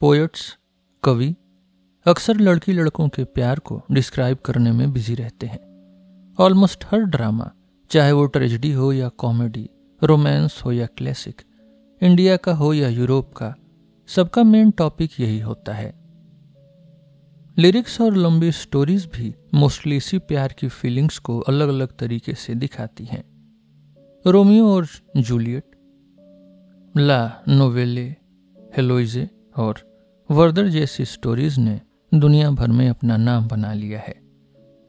Poets, कवि अक्सर लड़की लड़कों के प्यार को डिस्क्राइब करने में बिजी रहते हैं। ऑलमोस्ट हर ड्रामा, चाहे वो ट्रेजेडी हो या कॉमेडी, रोमांस हो या क्लासिक, इंडिया का हो या यूरोप का, सबका मेन टॉपिक यही होता है। लिरिक्स और लंबी स्टोरीज भी मोस्टली इसी प्यार की फीलिंग्स को अलग अलग तरीके से दिखाती हैं। रोमियो और जूलियट, ला नोवेले, हेलोइजे और वर्दर जैसी स्टोरीज ने दुनिया भर में अपना नाम बना लिया है।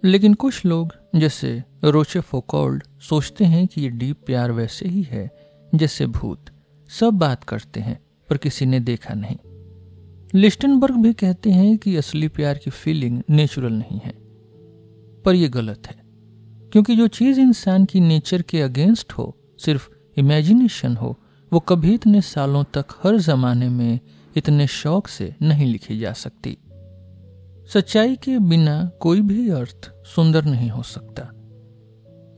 लेकिन कुछ लोग जैसे रोचे फोकॉल्ड सोचते हैं कि ये डीप प्यार वैसे ही है जैसे भूत, सब बात करते हैं पर किसी ने देखा नहीं। लिस्टनबर्ग भी कहते हैं कि असली प्यार की फीलिंग नेचुरल नहीं है, पर यह गलत है, क्योंकि जो चीज़ इंसान की नेचर के अगेंस्ट हो, सिर्फ इमेजिनेशन हो, वो कभी इतने सालों तक हर जमाने में इतने शौक से नहीं लिखी जा सकती। सच्चाई के बिना कोई भी अर्थ सुंदर नहीं हो सकता।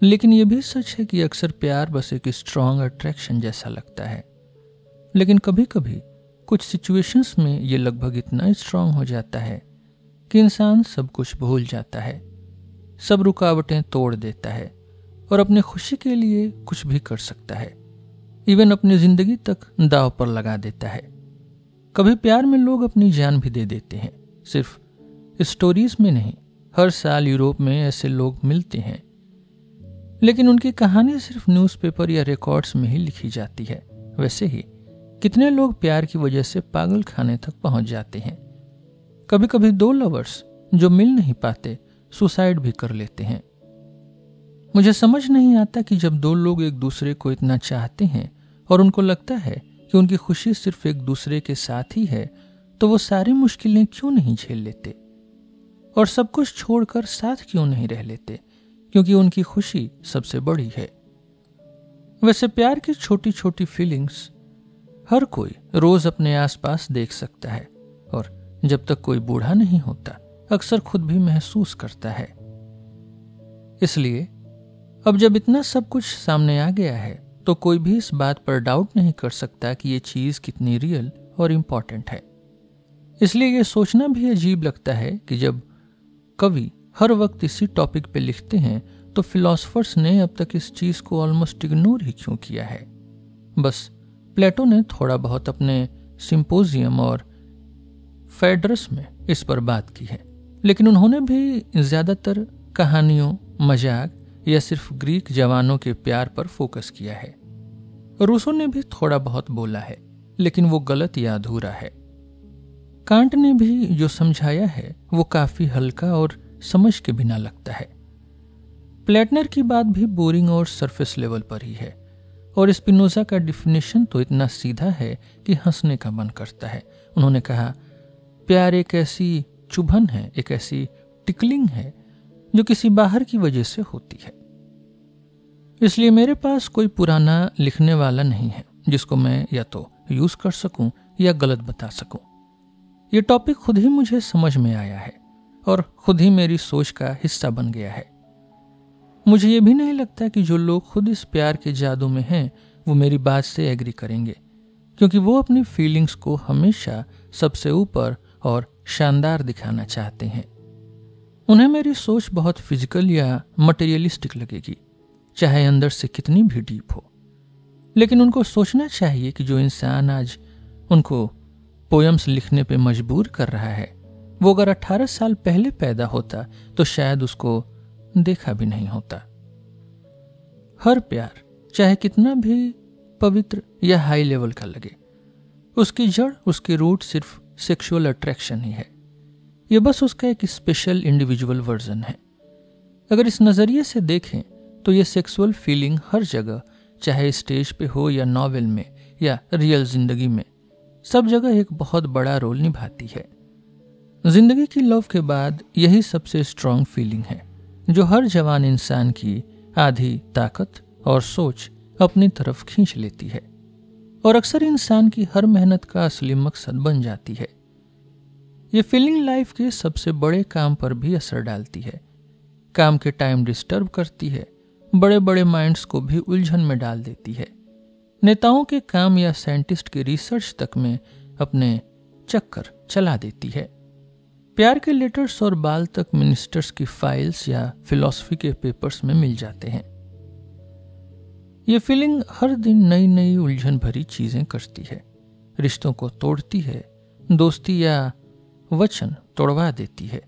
लेकिन यह भी सच है कि अक्सर प्यार बस एक स्ट्रॉन्ग अट्रैक्शन जैसा लगता है। लेकिन कभी कभी कुछ सिचुएशंस में ये लगभग इतना स्ट्रांग हो जाता है कि इंसान सब कुछ भूल जाता है, सब रुकावटें तोड़ देता है और अपनी खुशी के लिए कुछ भी कर सकता है, इवन अपनी जिंदगी तक दांव पर लगा देता है। कभी प्यार में लोग अपनी जान भी दे देते हैं। सिर्फ स्टोरीज में नहीं, हर साल यूरोप में ऐसे लोग मिलते हैं, लेकिन उनकी कहानी सिर्फ न्यूज़पेपर या रिकॉर्ड्स में ही लिखी जाती है। वैसे ही कितने लोग प्यार की वजह से पागल खाने तक पहुंच जाते हैं। कभी कभी दो लवर्स जो मिल नहीं पाते सुसाइड भी कर लेते हैं। मुझे समझ नहीं आता कि जब दो लोग एक दूसरे को इतना चाहते हैं और उनको लगता है कि उनकी खुशी सिर्फ एक दूसरे के साथ ही है, तो वो सारी मुश्किलें क्यों नहीं झेल लेते और सब कुछ छोड़कर साथ क्यों नहीं रह लेते, क्योंकि उनकी खुशी सबसे बड़ी है। वैसे प्यार की छोटी छोटी फीलिंग्स हर कोई रोज अपने आसपास देख सकता है और जब तक कोई बूढ़ा नहीं होता अक्सर खुद भी महसूस करता है। इसलिए अब जब इतना सब कुछ सामने आ गया है तो कोई भी इस बात पर डाउट नहीं कर सकता कि ये चीज कितनी रियल और इम्पॉर्टेंट है। इसलिए ये सोचना भी अजीब लगता है कि जब कवि हर वक्त इसी टॉपिक पे लिखते हैं तो फिलोसफर्स ने अब तक इस चीज को ऑलमोस्ट इग्नोर ही क्यों किया है। बस प्लेटो ने थोड़ा बहुत अपने सिंपोजियम और फेडरस में इस पर बात की है, लेकिन उन्होंने भी ज्यादातर कहानियों, मजाक या सिर्फ ग्रीक जवानों के प्यार पर फोकस किया है। रूसो ने भी थोड़ा बहुत बोला है, लेकिन वो गलत या अधूरा है। कांट ने भी जो समझाया है वो काफी हल्का और समझ के बिना लगता है। प्लेटनर की बात भी बोरिंग और सरफेस लेवल पर ही है, और स्पिनोजा का डिफिनेशन तो इतना सीधा है कि हंसने का मन करता है। उन्होंने कहा, प्यार एक ऐसी चुभन है, एक ऐसी टिकलिंग है जो किसी बाहर की वजह से होती है। इसलिए मेरे पास कोई पुराना लिखने वाला नहीं है जिसको मैं या तो यूज कर सकूं या गलत बता सकूं। ये टॉपिक खुद ही मुझे समझ में आया है और खुद ही मेरी सोच का हिस्सा बन गया है। मुझे ये भी नहीं लगता कि जो लोग खुद इस प्यार के जादू में हैं वो मेरी बात से एग्री करेंगे, क्योंकि वो अपनी फीलिंग्स को हमेशा सबसे ऊपर और शानदार दिखाना चाहते हैं। उन्हें मेरी सोच बहुत फिजिकल या मटेरियलिस्टिक लगेगी, चाहे अंदर से कितनी भी डीप हो। लेकिन उनको सोचना चाहिए कि जो इंसान आज उनको पोयम्स लिखने पे मजबूर कर रहा है, वो अगर 18 साल पहले पैदा होता तो शायद उसको देखा भी नहीं होता। हर प्यार, चाहे कितना भी पवित्र या हाई लेवल का लगे, उसकी जड़, उसकी रूट सिर्फ सेक्सुअल अट्रैक्शन ही है। यह बस उसका एक स्पेशल इंडिविजुअल वर्जन है। अगर इस नजरिए से देखें तो यह सेक्सुअल फीलिंग हर जगह, चाहे स्टेज पे हो या नॉवेल में या रियल जिंदगी में, सब जगह एक बहुत बड़ा रोल निभाती है। जिंदगी की लव के बाद यही सबसे स्ट्रॉन्ग फीलिंग है जो हर जवान इंसान की आधी ताकत और सोच अपनी तरफ खींच लेती है और अक्सर इंसान की हर मेहनत का असली मकसद बन जाती है। ये फीलिंग लाइफ के सबसे बड़े काम पर भी असर डालती है। काम के टाइम डिस्टर्ब करती है, बड़े बड़े माइंड्स को भी उलझन में डाल देती है। नेताओं के काम या साइंटिस्ट के रिसर्च तक में अपने चक्कर चला देती है। प्यार के लेटर्स और बाल तक मिनिस्टर्स की फाइल्स या फिलॉसफी के पेपर्स में मिल जाते हैं। ये फीलिंग हर दिन नई नई उलझन भरी चीजें करती है, रिश्तों को तोड़ती है, दोस्ती या वचन तोड़वा देती है,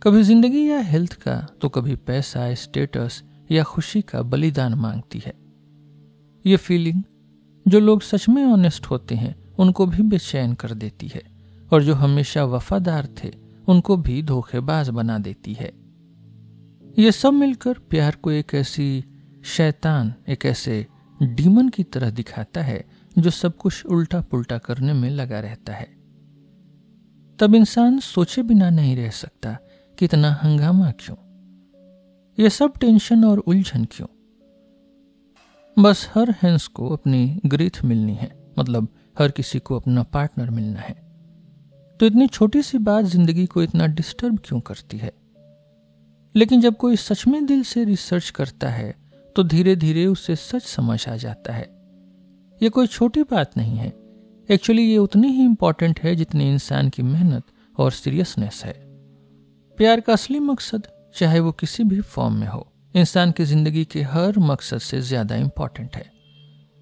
कभी जिंदगी या हेल्थ का तो कभी पैसा, स्टेटस या खुशी का बलिदान मांगती है। ये फीलिंग जो लोग सच में ऑनेस्ट होते हैं उनको भी बेचैन कर देती है, और जो हमेशा वफादार थे उनको भी धोखेबाज बना देती है। ये सब मिलकर प्यार को एक ऐसी शैतान, एक ऐसे डीमन की तरह दिखाता है जो सब कुछ उल्टा पुल्टा करने में लगा रहता है। तब इंसान सोचे बिना नहीं रह सकता कि इतना हंगामा क्यों, ये सब टेंशन और उलझन क्यों। बस हर हैंस को अपनी ग्रीथ मिलनी है, मतलब हर किसी को अपना पार्टनर मिलना है। तो इतनी छोटी सी बात जिंदगी को इतना डिस्टर्ब क्यों करती है? लेकिन जब कोई सच में दिल से रिसर्च करता है तो धीरे धीरे उसे सच समझ आ जाता है। ये कोई छोटी बात नहीं है, एक्चुअली ये उतनी ही इंपॉर्टेंट है जितनी इंसान की मेहनत और सीरियसनेस है। प्यार का असली मकसद, चाहे वो किसी भी फॉर्म में हो, इंसान की जिंदगी के हर मकसद से ज्यादा इंपॉर्टेंट है,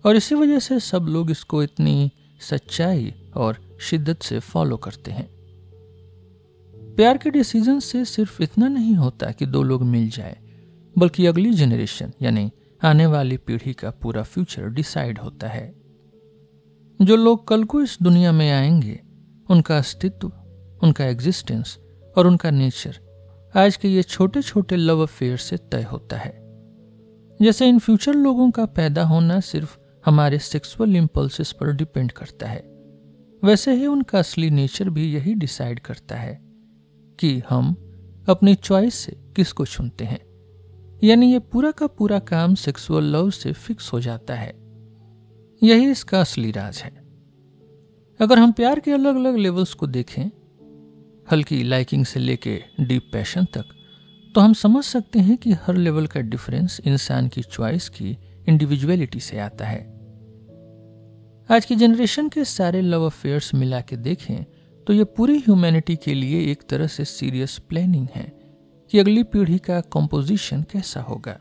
और इसी वजह से सब लोग इसको इतनी सच्चाई और शिद्दत से फॉलो करते हैं। प्यार के डिसीजन से सिर्फ इतना नहीं होता कि दो लोग मिल जाए, बल्कि अगली जनरेशन यानी आने वाली पीढ़ी का पूरा फ्यूचर डिसाइड होता है। जो लोग कल को इस दुनिया में आएंगे, उनका अस्तित्व, उनका एग्जिस्टेंस और उनका नेचर आज के ये छोटे छोटे लव अफेयर से तय होता है। जैसे इन फ्यूचर लोगों का पैदा होना सिर्फ हमारे सेक्सुअल इंपल्सेस पर डिपेंड करता है, वैसे ही उनका असली नेचर भी यही डिसाइड करता है कि हम अपनी चॉइस से किसको चुनते हैं। यानी ये पूरा का पूरा काम सेक्सुअल लव से फिक्स हो जाता है। यही इसका असली राज है। अगर हम प्यार के अलग अलग लेवल्स को देखें, हल्की लाइकिंग से लेके डीप पैशन तक, तो हम समझ सकते हैं कि हर लेवल का डिफरेंस इंसान की चॉइस की इंडिविजुअलिटी से आता है। आज की जनरेशन के सारे लव अफेयर्स मिला के देखें तो ये पूरी ह्यूमैनिटी के लिए एक तरह से सीरियस प्लानिंग है कि अगली पीढ़ी का कंपोजिशन कैसा होगा,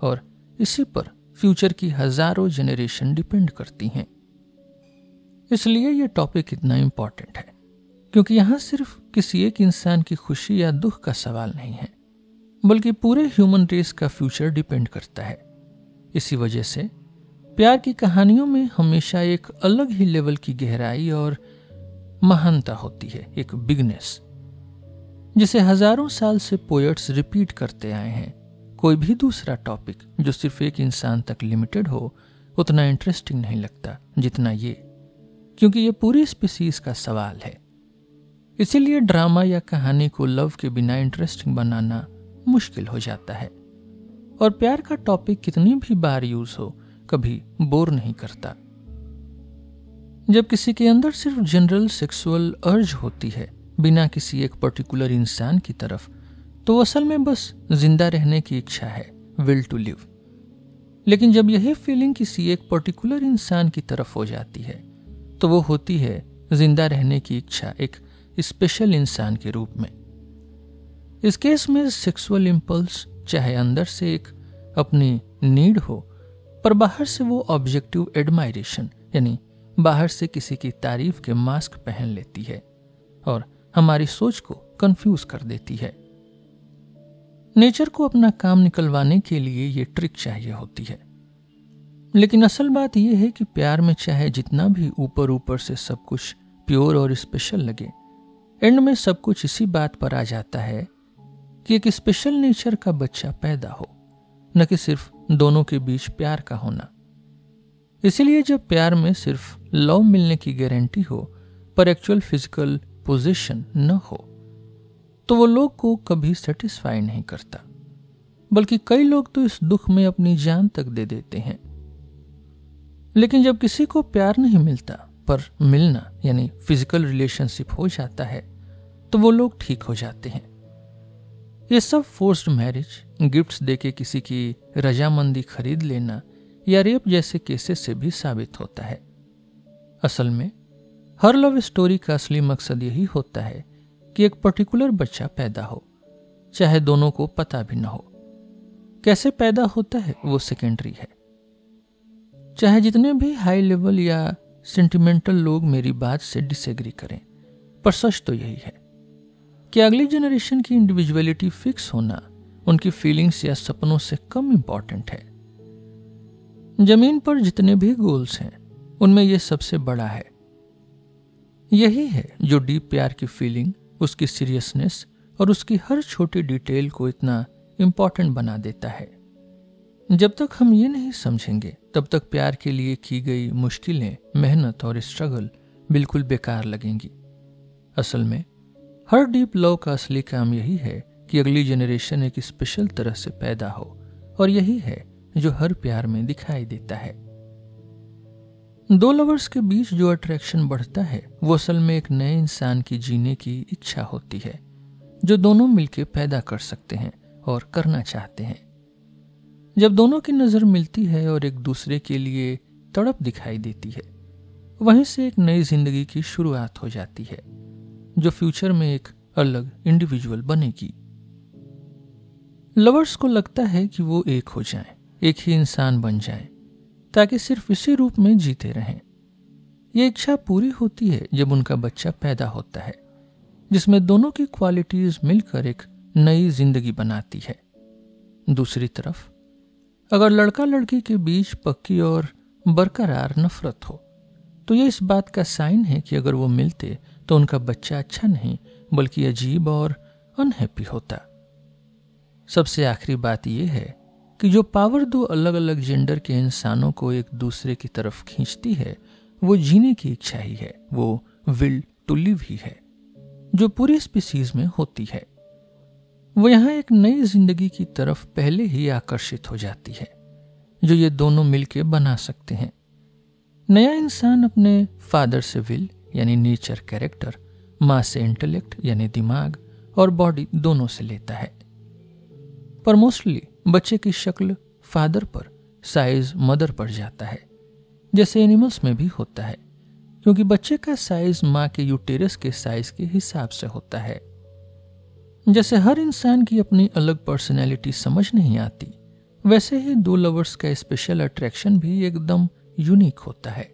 और इसी पर फ्यूचर की हजारों जनरेशन डिपेंड करती हैं। इसलिए ये टॉपिक इतना इम्पोर्टेंट है, क्योंकि यहाँ सिर्फ किसी एक इंसान की खुशी या दुख का सवाल नहीं है, बल्कि पूरे ह्यूमन रेस का फ्यूचर डिपेंड करता है। इसी वजह से प्यार की कहानियों में हमेशा एक अलग ही लेवल की गहराई और महानता होती है, एक बिगनेस, जिसे हजारों साल से पोएट्स रिपीट करते आए हैं। कोई भी दूसरा टॉपिक जो सिर्फ एक इंसान तक लिमिटेड हो उतना इंटरेस्टिंग नहीं लगता जितना ये, क्योंकि ये पूरी स्पीसीज का सवाल है। इसीलिए ड्रामा या कहानी को लव के बिना इंटरेस्टिंग बनाना मुश्किल हो जाता है, और प्यार का टॉपिक कितनी भी बार यूज हो कभी बोर नहीं करता। जब किसी के अंदर सिर्फ जनरल सेक्सुअल अर्ज होती है बिना किसी एक पर्टिकुलर इंसान की तरफ, तो असल में बस जिंदा रहने की इच्छा है, विल टू लिव। लेकिन जब यही फीलिंग किसी एक पर्टिकुलर इंसान की तरफ हो जाती है तो वो होती है जिंदा रहने की इच्छा एक स्पेशल इंसान के रूप में। इस केस में सेक्सुअल इंपल्स चाहे अंदर से एक अपनी नीड हो, पर बाहर से वो ऑब्जेक्टिव एडमायरेशन यानी बाहर से किसी की तारीफ के मास्क पहन लेती है और हमारी सोच को कंफ्यूज कर देती है। नेचर को अपना काम निकलवाने के लिए ये ट्रिक चाहिए होती है। लेकिन असल बात यह है कि प्यार में चाहे जितना भी ऊपर ऊपर से सब कुछ प्योर और स्पेशल लगे, एंड में सब कुछ इसी बात पर आ जाता है कि एक स्पेशल नेचर का बच्चा पैदा हो, न कि सिर्फ दोनों के बीच प्यार का होना। इसीलिए जब प्यार में सिर्फ लव मिलने की गारंटी हो पर एक्चुअल फिजिकल पोजीशन न हो, तो वो लोग को कभी सेटिस्फाई नहीं करता, बल्कि कई लोग तो इस दुख में अपनी जान तक दे देते हैं। लेकिन जब किसी को प्यार नहीं मिलता पर मिलना यानी फिजिकल रिलेशनशिप हो जाता है, तो वो लोग ठीक हो जाते हैं। ये सब फोर्स्ड मैरिज, गिफ्ट्स देके किसी की रजामंदी खरीद लेना या रेप जैसे केसेस से भी साबित होता है। असल में हर लव स्टोरी का असली मकसद यही होता है कि एक पर्टिकुलर बच्चा पैदा हो, चाहे दोनों को पता भी न हो। कैसे पैदा होता है वो सेकेंडरी है। चाहे जितने भी हाई लेवल या सेंटिमेंटल लोग मेरी बात से डिसएग्री करें, पर सच तो यही है कि अगली जनरेशन की इंडिविजुअलिटी फिक्स होना उनकी फीलिंग्स या सपनों से कम इंपॉर्टेंट है। जमीन पर जितने भी गोल्स हैं उनमें यह सबसे बड़ा है। यही है जो डीप प्यार की फीलिंग, उसकी सीरियसनेस और उसकी हर छोटी डिटेल को इतना इंपॉर्टेंट बना देता है। जब तक हम ये नहीं समझेंगे तब तक प्यार के लिए की गई मुश्किलें, मेहनत और स्ट्रगल बिल्कुल बेकार लगेंगी। असल में हर डीप लव का असली काम यही है कि अगली जनरेशन एक स्पेशल तरह से पैदा हो, और यही है जो हर प्यार में दिखाई देता है। दो लवर्स के बीच जो अट्रैक्शन बढ़ता है वो असल में एक नए इंसान की जीने की इच्छा होती है, जो दोनों मिलकर पैदा कर सकते हैं और करना चाहते हैं। जब दोनों की नजर मिलती है और एक दूसरे के लिए तड़प दिखाई देती है, वहीं से एक नई जिंदगी की शुरुआत हो जाती है, जो फ्यूचर में एक अलग इंडिविजुअल बनेगी। लवर्स को लगता है कि वो एक हो जाएं, एक ही इंसान बन जाएं, ताकि सिर्फ इसी रूप में जीते रहें। ये इच्छा पूरी होती है जब उनका बच्चा पैदा होता है, जिसमें दोनों की क्वालिटीज मिलकर एक नई जिंदगी बनाती है। दूसरी तरफ अगर लड़का लड़की के बीच पक्की और बरकरार नफरत हो, तो ये इस बात का साइन है कि अगर वो मिलते तो उनका बच्चा अच्छा नहीं बल्कि अजीब और अनहैप्पी होता। सबसे आखिरी बात यह है कि जो पावर दो अलग अलग जेंडर के इंसानों को एक दूसरे की तरफ खींचती है वो जीने की इच्छा ही है, वो विल टू लिव ही है, जो पूरी स्पीसीज में होती है। वो यहाँ एक नई जिंदगी की तरफ पहले ही आकर्षित हो जाती है, जो ये दोनों मिलकर बना सकते हैं। नया इंसान अपने फादर से विल यानी नेचर कैरेक्टर, माँ से इंटेलेक्ट यानी दिमाग और बॉडी दोनों से लेता है। पर मोस्टली बच्चे की शक्ल फादर पर, साइज मदर पर जाता है, जैसे एनिमल्स में भी होता है, क्योंकि बच्चे का साइज माँ के यूटेरस के साइज के हिसाब से होता है। जैसे हर इंसान की अपनी अलग पर्सनैलिटी समझ नहीं आती, वैसे ही दो लवर्स का स्पेशल अट्रैक्शन भी एकदम यूनिक होता है।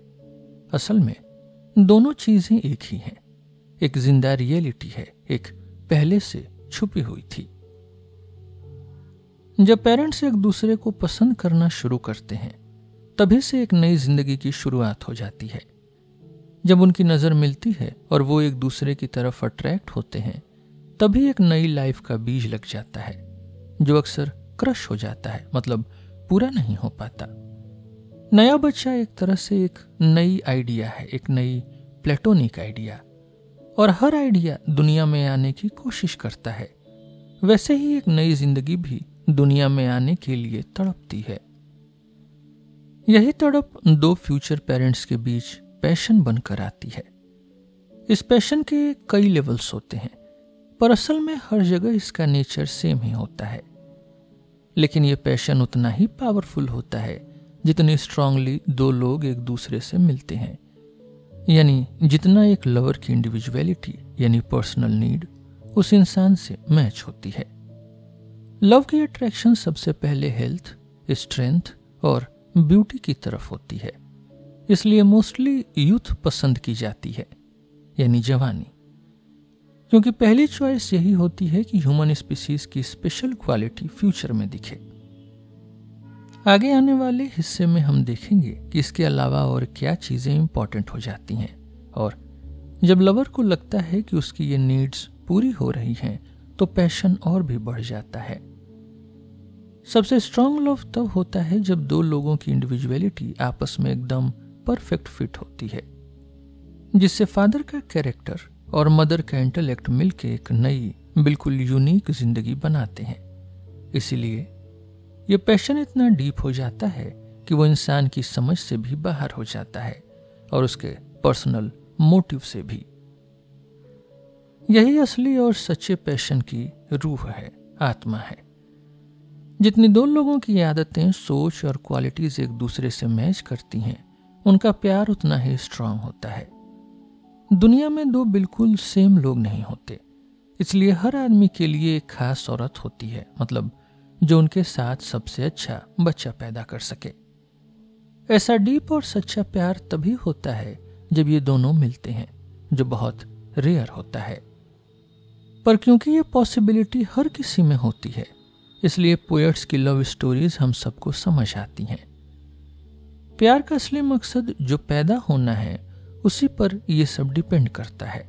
असल में दोनों चीजें एक ही हैं, एक जिंदा रियलिटी है, एक पहले से छुपी हुई थी। जब पेरेंट्स एक दूसरे को पसंद करना शुरू करते हैं, तभी से एक नई जिंदगी की शुरुआत हो जाती है। जब उनकी नजर मिलती है और वो एक दूसरे की तरफ अट्रैक्ट होते हैं, तभी एक नई लाइफ का बीज लग जाता है, जो अक्सर क्रश हो जाता है, मतलब पूरा नहीं हो पाता। नया बच्चा एक तरह से एक नई आइडिया है, एक नई प्लेटोनिक आइडिया, और हर आइडिया दुनिया में आने की कोशिश करता है। वैसे ही एक नई जिंदगी भी दुनिया में आने के लिए तड़पती है। यही तड़प दो फ्यूचर पेरेंट्स के बीच पैशन बनकर आती है। इस पैशन के कई लेवल्स होते हैं, पर असल में हर जगह इसका नेचर सेम ही होता है। लेकिन यह पैशन उतना ही पावरफुल होता है जितनी स्ट्रांगली दो लोग एक दूसरे से मिलते हैं, यानी जितना एक लवर की इंडिविजुअलिटी यानी पर्सनल नीड उस इंसान से मैच होती है। लव की अट्रैक्शन सबसे पहले हेल्थ, स्ट्रेंथ और ब्यूटी की तरफ होती है, इसलिए मोस्टली यूथ पसंद की जाती है, यानी जवानी, क्योंकि पहली चॉइस यही होती है कि ह्यूमन स्पीसीज की स्पेशल क्वालिटी फ्यूचर में दिखे। आगे आने वाले हिस्से में हम देखेंगे कि इसके अलावा और क्या चीजें इंपॉर्टेंट हो जाती हैं, और जब लवर को लगता है कि उसकी ये नीड्स पूरी हो रही हैं, तो पैशन और भी बढ़ जाता है। सबसे स्ट्रांग लव तब होता है जब दो लोगों की इंडिविजुअलिटी आपस में एकदम परफेक्ट फिट होती है, जिससे फादर का कैरेक्टर और मदर का इंटेलेक्ट मिलकर एक नई बिल्कुल यूनिक जिंदगी बनाते हैं। इसीलिए यह पैशन इतना डीप हो जाता है कि वो इंसान की समझ से भी बाहर हो जाता है और उसके पर्सनल मोटिव से भी। यही असली और सच्चे पैशन की रूह है, आत्मा है। जितनी दो लोगों की आदतें, सोच और क्वालिटीज एक दूसरे से मैच करती हैं, उनका प्यार उतना ही स्ट्रांग होता है। दुनिया में दो बिल्कुल सेम लोग नहीं होते, इसलिए हर आदमी के लिए एक खास औरत होती है, मतलब जो उनके साथ सबसे अच्छा बच्चा पैदा कर सके। ऐसा डीप और सच्चा प्यार तभी होता है जब ये दोनों मिलते हैं, जो बहुत रेयर होता है। पर क्योंकि ये पॉसिबिलिटी हर किसी में होती है, इसलिए पोएट्स की लव स्टोरीज हम सबको समझ आती हैं। प्यार का असली मकसद जो पैदा होना है, उसी पर यह सब डिपेंड करता है।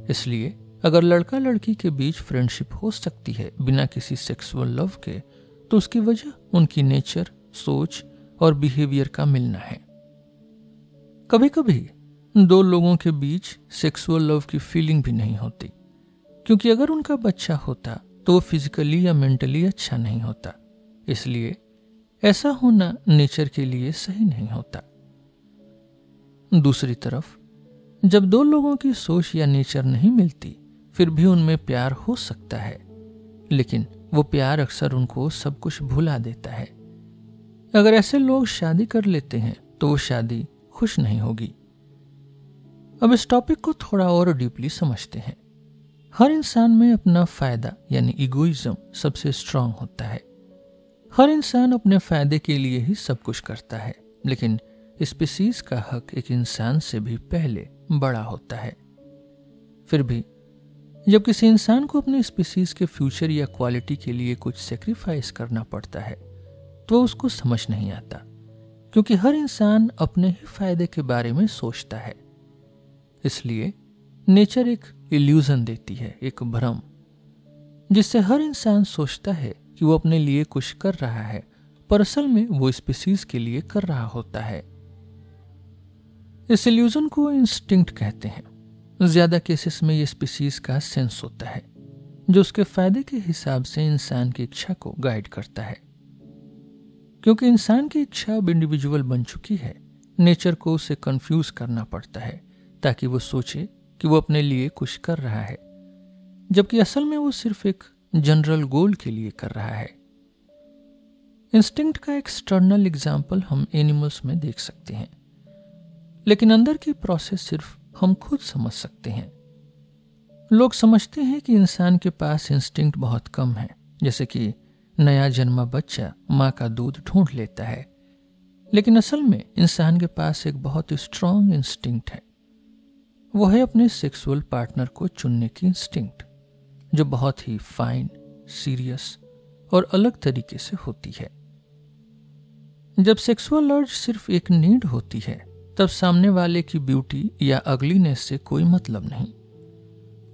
इसलिए अगर लड़का लड़की के बीच फ्रेंडशिप हो सकती है बिना किसी सेक्सुअल लव के, तो उसकी वजह उनकी नेचर, सोच और बिहेवियर का मिलना है। कभी कभी दो लोगों के बीच सेक्सुअल लव की फीलिंग भी नहीं होती, क्योंकि अगर उनका बच्चा होता तो वो फिजिकली या मेंटली अच्छा नहीं होता, इसलिए ऐसा होना नेचर के लिए सही नहीं होता। दूसरी तरफ जब दो लोगों की सोच या नेचर नहीं मिलती, फिर भी उनमें प्यार हो सकता है, लेकिन वो प्यार अक्सर उनको सब कुछ भुला देता है। अगर ऐसे लोग शादी कर लेते हैं तो वो शादी खुश नहीं होगी। अब इस टॉपिक को थोड़ा और डीपली समझते हैं। हर इंसान में अपना फायदा यानी इगोइज्म सबसे स्ट्रांग होता है। हर इंसान अपने फायदे के लिए ही सब कुछ करता है, लेकिन स्पीसीज का हक एक इंसान से भी पहले बड़ा होता है। फिर भी जब किसी इंसान को अपने स्पीसीज के फ्यूचर या क्वालिटी के लिए कुछ सेक्रीफाइस करना पड़ता है, तो उसको समझ नहीं आता, क्योंकि हर इंसान अपने ही फायदे के बारे में सोचता है। इसलिए नेचर एक इल्यूजन देती है, एक भ्रम, जिससे हर इंसान सोचता है कि वो अपने लिए कुछ कर रहा है, पर असल में वो स्पीसीज के लिए कर रहा होता है। इस इल्यूजन को इंस्टिंक्ट कहते हैं। ज्यादा केसेस में ये स्पीसीज का सेंस होता है, जो उसके फायदे के हिसाब से इंसान की इच्छा को गाइड करता है। क्योंकि इंसान की इच्छा अब इंडिविजुअल बन चुकी है, नेचर को उसे कंफ्यूज करना पड़ता है ताकि वो सोचे कि वो अपने लिए कुछ कर रहा है, जबकि असल में वो सिर्फ एक जनरल गोल के लिए कर रहा है। इंस्टिंक्ट का एक्सटर्नल एग्जाम्पल हम एनिमल्स में देख सकते हैं, लेकिन अंदर की प्रोसेस सिर्फ हम खुद समझ सकते हैं। लोग समझते हैं कि इंसान के पास इंस्टिंक्ट बहुत कम है, जैसे कि नया जन्मा बच्चा माँ का दूध ढूंढ लेता है, लेकिन असल में इंसान के पास एक बहुत स्ट्रांग इंस्टिंक्ट है। वो है अपने सेक्सुअल पार्टनर को चुनने की इंस्टिंक्ट, जो बहुत ही फाइन, सीरियस और अलग तरीके से होती है। जब सेक्सुअल अर्ज सिर्फ एक नीड होती है, तब सामने वाले की ब्यूटी या अगलीनेस से कोई मतलब नहीं।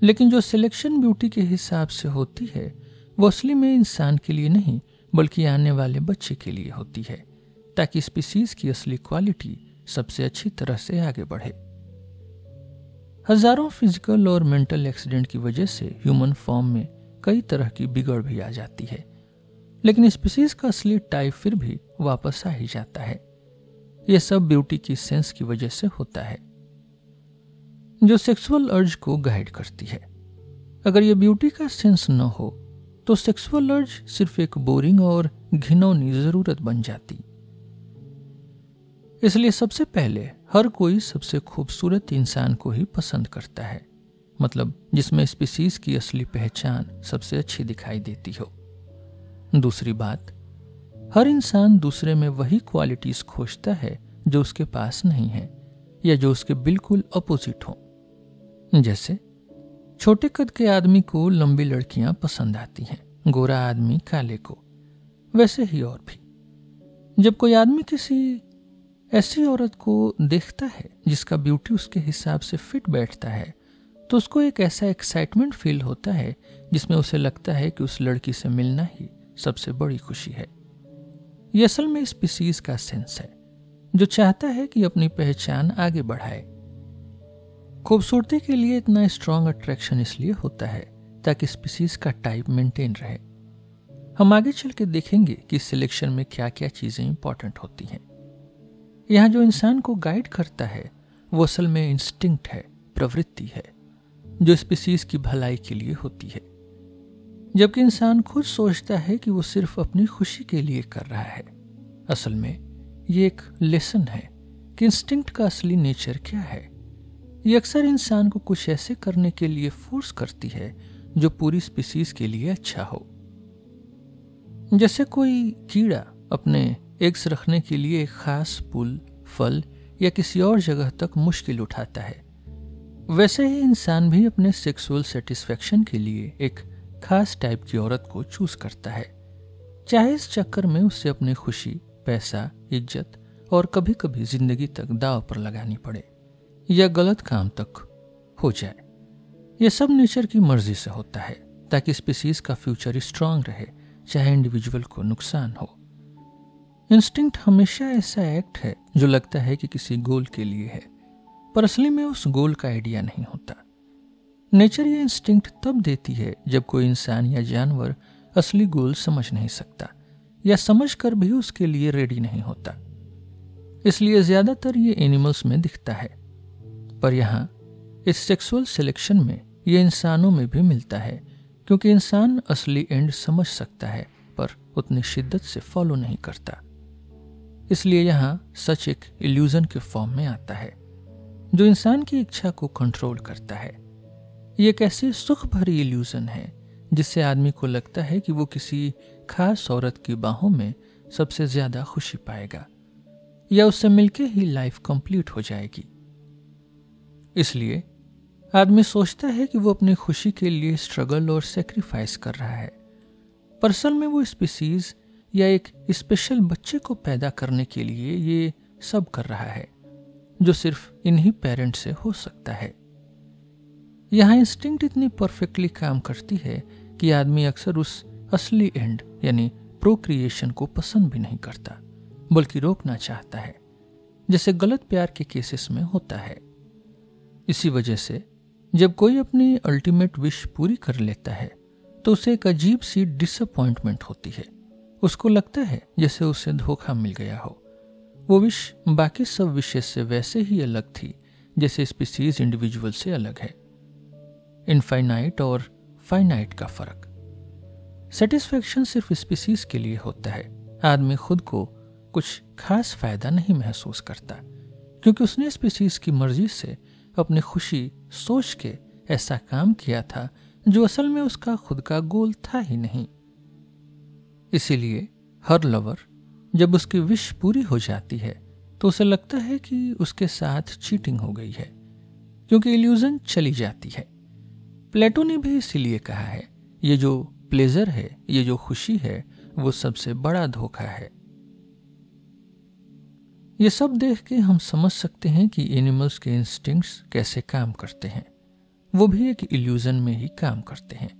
लेकिन जो सिलेक्शन ब्यूटी के हिसाब से होती है, वो असली में इंसान के लिए नहीं, बल्कि आने वाले बच्चे के लिए होती है, ताकि स्पीसीज की असली क्वालिटी सबसे अच्छी तरह से आगे बढ़े। हजारों फिजिकल और मेंटल एक्सीडेंट की वजह से ह्यूमन फॉर्म में कई तरह की बिगड़ भी आ जाती है, लेकिन स्पीसीज का असली टाइप फिर भी वापस आ ही जाता है। यह सब ब्यूटी की सेंस की वजह से होता है, जो सेक्सुअल अर्ज को गाइड करती है। अगर यह ब्यूटी का सेंस न हो, तो सेक्सुअल अर्ज सिर्फ एक बोरिंग और घिनौनी जरूरत बन जाती। इसलिए सबसे पहले हर कोई सबसे खूबसूरत इंसान को ही पसंद करता है, मतलब जिसमें स्पीसीज की असली पहचान सबसे अच्छी दिखाई देती हो। दूसरी बात, हर इंसान दूसरे में वही क्वालिटीज खोजता है जो उसके पास नहीं है, या जो उसके बिल्कुल अपोजिट हो। जैसे छोटे कद के आदमी को लंबी लड़कियां पसंद आती हैं, गोरा आदमी काले को। वैसे ही और भी जब कोई आदमी किसी ऐसी औरत को देखता है जिसका ब्यूटी उसके हिसाब से फिट बैठता है, तो उसको एक ऐसा एक्साइटमेंट फील होता है जिसमें उसे लगता है कि उस लड़की से मिलना ही सबसे बड़ी खुशी है। यह असल में स्पीसीज का सेंस है, जो चाहता है कि अपनी पहचान आगे बढ़ाए। खूबसूरती के लिए इतना स्ट्रांग अट्रैक्शन इसलिए होता है ताकि स्पीसीज का टाइप मेंटेन रहे। हम आगे चल के देखेंगे कि सिलेक्शन में क्या क्या चीजें इंपॉर्टेंट होती हैं। यहाँ जो इंसान को गाइड करता है वो असल में इंस्टिंक्ट है, प्रवृत्ति है, जो स्पीसीज की भलाई के लिए होती है, जबकि इंसान खुद सोचता है कि वो सिर्फ अपनी खुशी के लिए कर रहा है। असल में ये एक लेसन है कि इंस्टिंक्ट का असली नेचर क्या है। ये अक्सर इंसान को कुछ ऐसे करने के लिए फोर्स करती है जो पूरी स्पीसीज के लिए अच्छा हो। जैसे कोई कीड़ा अपने एग्स रखने के लिए एक खास पुल, फल या किसी और जगह तक मुश्किल उठाता है, वैसे ही इंसान भी अपने सेक्सुअल सेटिस्फेक्शन के लिए एक खास टाइप की औरत को चूज करता है, चाहे इस चक्कर में उसे अपनी खुशी, पैसा, इज्जत और कभी कभी जिंदगी तक दांव पर लगानी पड़े या गलत काम तक हो जाए। यह सब नेचर की मर्जी से होता है ताकि स्पीसीज का फ्यूचर स्ट्रांग रहे, चाहे इंडिविजुअल को नुकसान हो। इंस्टिंक्ट हमेशा ऐसा एक्ट है जो लगता है कि किसी गोल के लिए है, पर असली में उस गोल का आइडिया नहीं होता। नेचर ये इंस्टिंक्ट तब देती है जब कोई इंसान या जानवर असली गोल समझ नहीं सकता या समझ कर भी उसके लिए रेडी नहीं होता। इसलिए ज्यादातर ये एनिमल्स में दिखता है, पर यहाँ इस सेक्सुअल सिलेक्शन में ये इंसानों में भी मिलता है, क्योंकि इंसान असली एंड समझ सकता है पर उतनी शिद्दत से फॉलो नहीं करता। इसलिए यहाँ सच एक इल्यूजन के फॉर्म में आता है जो इंसान की इच्छा को कंट्रोल करता है। ये एक ऐसी सुख भरी इल्यूजन है जिससे आदमी को लगता है कि वो किसी खास औरत की बाहों में सबसे ज्यादा खुशी पाएगा या उससे मिलके ही लाइफ कंप्लीट हो जाएगी। इसलिए आदमी सोचता है कि वो अपनी खुशी के लिए स्ट्रगल और सेक्रीफाइस कर रहा है, पर असल में वो स्पीसीज या एक स्पेशल बच्चे को पैदा करने के लिए ये सब कर रहा है जो सिर्फ इन्हीं पेरेंट से हो सकता है। यहाँ इंस्टिंक्ट इतनी परफेक्टली काम करती है कि आदमी अक्सर उस असली एंड यानी प्रोक्रिएशन को पसंद भी नहीं करता, बल्कि रोकना चाहता है, जैसे गलत प्यार के केसेस में होता है। इसी वजह से जब कोई अपनी अल्टीमेट विश पूरी कर लेता है तो उसे एक अजीब सी डिसअपॉइंटमेंट होती है। उसको लगता है जैसे उसे धोखा मिल गया हो। वो विश बाकी सब विशेष से वैसे ही अलग थी जैसे स्पीसीज इंडिविजुअल से अलग है। इनफाइनाइट और फाइनाइट का फर्क। सेटिस्फेक्शन सिर्फ स्पीसीज के लिए होता है। आदमी खुद को कुछ खास फायदा नहीं महसूस करता क्योंकि उसने स्पीसीज की मर्जी से अपनी खुशी सोच के ऐसा काम किया था जो असल में उसका खुद का गोल था ही नहीं। इसीलिए हर लवर जब उसकी विश पूरी हो जाती है तो उसे लगता है कि उसके साथ चीटिंग हो गई है, क्योंकि इल्यूजन चली जाती है। प्लेटो ने भी इसीलिए कहा है, ये जो प्लेजर है, ये जो खुशी है, वो सबसे बड़ा धोखा है। ये सब देख के हम समझ सकते हैं कि एनिमल्स के इंस्टिंक्ट्स कैसे काम करते हैं। वो भी एक इल्यूजन में ही काम करते हैं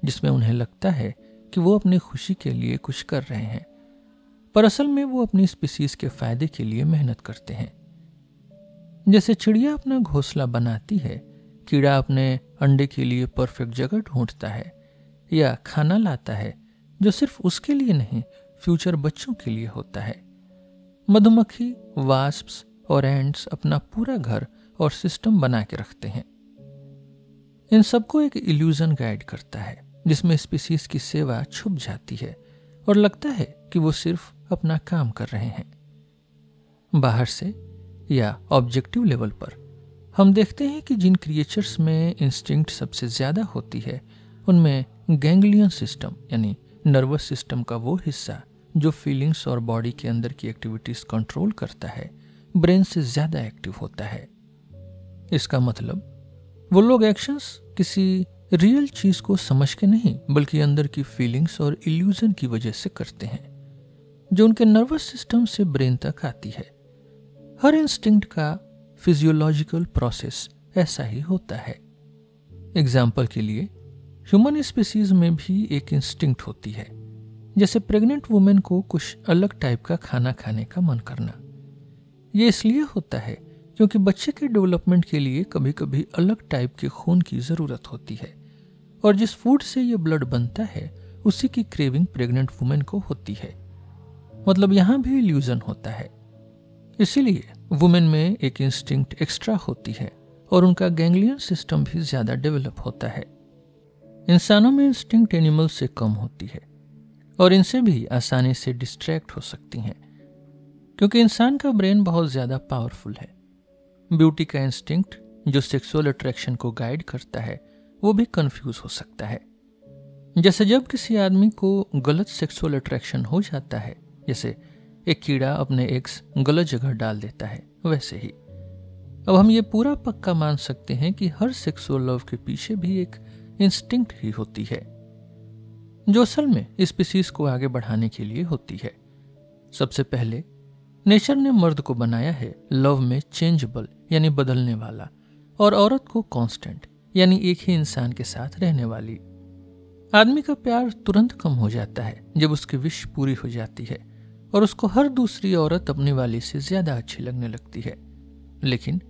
जिसमें उन्हें लगता है कि वो अपनी खुशी के लिए कुछ कर रहे हैं, पर असल में वो अपनी स्पीसीज के फायदे के लिए मेहनत करते हैं। जैसे चिड़िया अपना घोंसला बनाती है, कीड़ा अपने अंडे के लिए परफेक्ट जगह ढूंढता है या खाना लाता है जो सिर्फ उसके लिए नहीं, फ्यूचर बच्चों के लिए होता है। मधुमक्खी, वास्प्स और एंड्स अपना पूरा घर और सिस्टम बना के रखते हैं। इन सबको एक इल्यूजन गाइड करता है जिसमें स्पीसीज की सेवा छुप जाती है और लगता है कि वो सिर्फ अपना काम कर रहे हैं। बाहर से या ऑब्जेक्टिव लेवल पर हम देखते हैं कि जिन क्रिएचर्स में इंस्टिंक्ट सबसे ज्यादा होती है उनमें गैंग्लियन सिस्टम यानी नर्वस सिस्टम का वो हिस्सा जो फीलिंग्स और बॉडी के अंदर की एक्टिविटीज कंट्रोल करता है, ब्रेन से ज्यादा एक्टिव होता है। इसका मतलब वो लोग एक्शंस किसी रियल चीज को समझ के नहीं बल्कि अंदर की फीलिंग्स और इल्यूजन की वजह से करते हैं जो उनके नर्वस सिस्टम से ब्रेन तक आती है। हर इंस्टिंक्ट का फिजियोलॉजिकल प्रोसेस ऐसा ही होता है। एग्जाम्पल के लिए ह्यूमन स्पीसीज में भी एक इंस्टिंक्ट होती है, जैसे प्रेग्नेंट वुमेन को कुछ अलग टाइप का खाना खाने का मन करना। ये इसलिए होता है क्योंकि बच्चे के डेवलपमेंट के लिए कभी कभी अलग टाइप के खून की जरूरत होती है और जिस फूड से ये ब्लड बनता है उसी की क्रेविंग प्रेग्नेंट वुमेन को होती है। मतलब यहां भी इल्यूजन होता है। इसीलिए वुमेन में एक इंस्टिंक्ट एक्स्ट्रा होती है और उनका गैंग्लियन सिस्टम भी ज्यादा डेवलप होता है। इंसानों में इंस्टिंक्ट एनिमल से कम होती है और इनसे भी आसानी से डिस्ट्रैक्ट हो सकती हैं क्योंकि इंसान का ब्रेन बहुत ज्यादा पावरफुल है। ब्यूटी का इंस्टिंक्ट जो सेक्सुअल अट्रैक्शन को गाइड करता है वो भी कंफ्यूज हो सकता है। जैसे जब किसी आदमी को गलत सेक्सुअल अट्रैक्शन हो जाता है, जैसे एक कीड़ा अपने एग्स गलत जगह डाल देता है, वैसे ही अब हम ये पूरा पक्का मान सकते हैं कि हर सेक्सुअल लव के पीछे भी एक इंस्टिंक्ट ही होती है, जो असल में स्पीसीज को आगे बढ़ाने के लिए होती है। सबसे पहले नेचर ने मर्द को बनाया है लव में चेंजेबल यानी बदलने वाला, और औरत को कांस्टेंट यानी एक ही इंसान के साथ रहने वाली। आदमी का प्यार तुरंत कम हो जाता है जब उसकी विश पूरी हो जाती है और उसको हर दूसरी औरत अपनी वाली से ज्यादा अच्छी लगने लगती है, लेकिन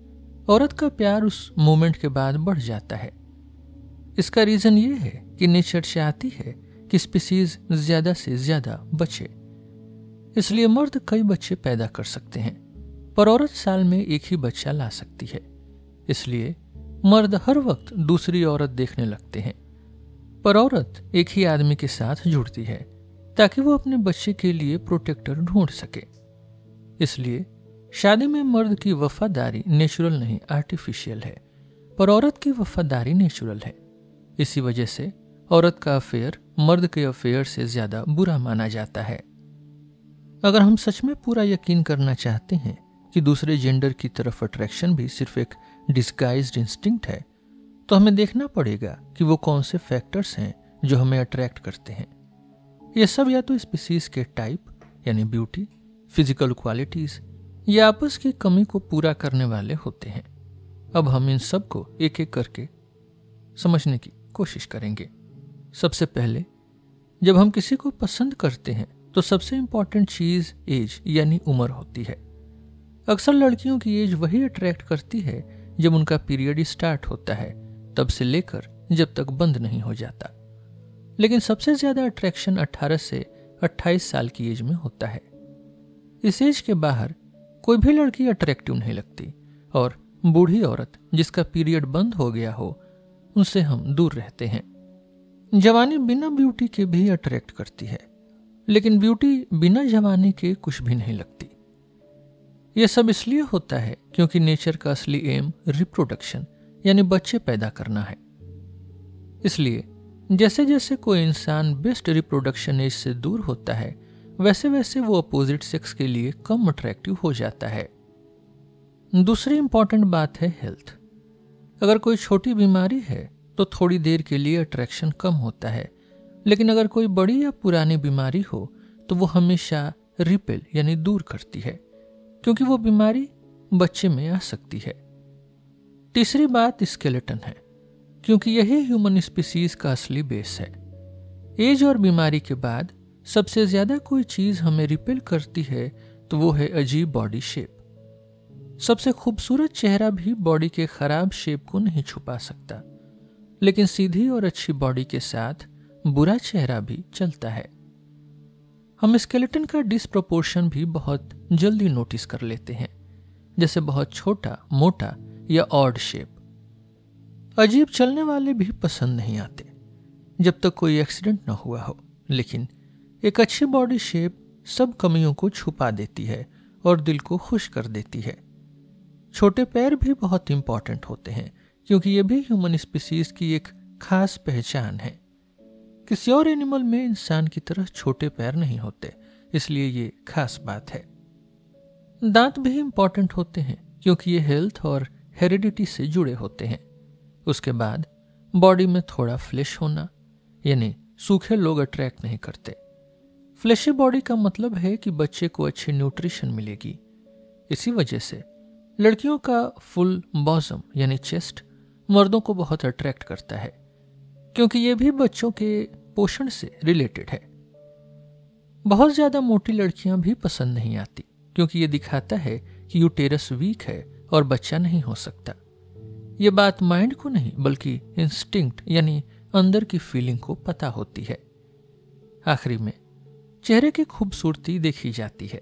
औरत का प्यार उस मोमेंट के बाद बढ़ जाता है। इसका रीजन ये है कि नेचर चाहती है कि स्पीसीज ज्यादा से ज्यादा बचे, इसलिए मर्द कई बच्चे पैदा कर सकते हैं पर औरत साल में एक ही बच्चा ला सकती है। इसलिए मर्द हर वक्त दूसरी औरत देखने लगते हैं, पर औरत एक ही आदमी के साथ जुड़ती है ताकि वो अपने बच्चे के लिए प्रोटेक्टर ढूंढ सके। इसलिए शादी में मर्द की वफादारी नेचुरल नहीं आर्टिफिशियल है, पर औरत की वफादारी नेचुरल है। इसी वजह से औरत का अफेयर मर्द के अफेयर से ज्यादा बुरा माना जाता है। अगर हम सच में पूरा यकीन करना चाहते हैं कि दूसरे जेंडर की तरफ अट्रैक्शन भी सिर्फ एक डिस्गाइज्ड इंस्टिंक्ट है, तो हमें देखना पड़ेगा कि वो कौन से फैक्टर्स हैं जो हमें अट्रैक्ट करते हैं। ये सब या तो स्पीसीज के टाइप यानी ब्यूटी, फिजिकल क्वालिटीज या आपस की कमी को पूरा करने वाले होते हैं। अब हम इन सब को एक एक करके समझने की कोशिश करेंगे। सबसे पहले, जब हम किसी को पसंद करते हैं तो सबसे इंपॉर्टेंट चीज एज यानी उम्र होती है। अक्सर लड़कियों की एज वही अट्रैक्ट करती है जब उनका पीरियड स्टार्ट होता है, तब से लेकर जब तक बंद नहीं हो जाता। लेकिन सबसे ज्यादा अट्रैक्शन 18 से 28 साल की एज में होता है। इस एज के बाहर कोई भी लड़की अट्रैक्टिव नहीं लगती, और बूढ़ी औरत जिसका पीरियड बंद हो गया हो उनसे हम दूर रहते हैं। जवानी बिना ब्यूटी के भी अट्रैक्ट करती है, लेकिन ब्यूटी बिना जवानी के कुछ भी नहीं लगती। यह सब इसलिए होता है क्योंकि नेचर का असली एम रिप्रोडक्शन यानी बच्चे पैदा करना है। इसलिए जैसे जैसे कोई इंसान बेस्ट रिप्रोडक्शन एज से दूर होता है, वैसे वैसे वो अपोजिट सेक्स के लिए कम अट्रैक्टिव हो जाता है। दूसरी इंपॉर्टेंट बात है हेल्थ। अगर कोई छोटी बीमारी है तो थोड़ी देर के लिए अट्रैक्शन कम होता है, लेकिन अगर कोई बड़ी या पुरानी बीमारी हो तो वो हमेशा रिपेल यानी दूर करती है, क्योंकि वो बीमारी बच्चे में आ सकती है। तीसरी बात स्केलेटन है, क्योंकि यही ह्यूमन स्पीसीज का असली बेस है। एज और बीमारी के बाद सबसे ज्यादा कोई चीज हमें रिपेल करती है तो वो है अजीब बॉडी शेप। सबसे खूबसूरत चेहरा भी बॉडी के खराब शेप को नहीं छुपा सकता, लेकिन सीधी और अच्छी बॉडी के साथ बुरा चेहरा भी चलता है। हम स्केलेटन का डिसप्रोपोर्शन भी बहुत जल्दी नोटिस कर लेते हैं, जैसे बहुत छोटा, मोटा या ऑड शेप। अजीब चलने वाले भी पसंद नहीं आते जब तक कोई एक्सीडेंट न हुआ हो, लेकिन एक अच्छी बॉडी शेप सब कमियों को छुपा देती है और दिल को खुश कर देती है। छोटे पैर भी बहुत इंपॉर्टेंट होते हैं, क्योंकि ये भी ह्यूमन स्पीसीज की एक खास पहचान है। किसी और एनिमल में इंसान की तरह छोटे पैर नहीं होते, इसलिए ये खास बात है। दांत भी इंपॉर्टेंट होते हैं, क्योंकि ये हेल्थ और हेरिडिटी से जुड़े होते हैं। उसके बाद बॉडी में थोड़ा फ्लैश होना, यानी सूखे लोग अट्रैक्ट नहीं करते। फ्लैशी बॉडी का मतलब है कि बच्चे को अच्छी न्यूट्रिशन मिलेगी। इसी वजह से लड़कियों का फुल बॉजम यानी चेस्ट मर्दों को बहुत अट्रैक्ट करता है, क्योंकि ये भी बच्चों के पोषण से रिलेटेड है। बहुत ज्यादा मोटी लड़कियां भी पसंद नहीं आती, क्योंकि ये दिखाता है कि यूटेरस वीक है और बच्चा नहीं हो सकता। ये बात माइंड को नहीं बल्कि इंस्टिंक्ट यानी अंदर की फीलिंग को पता होती है। आखिरी में चेहरे की खूबसूरती देखी जाती है।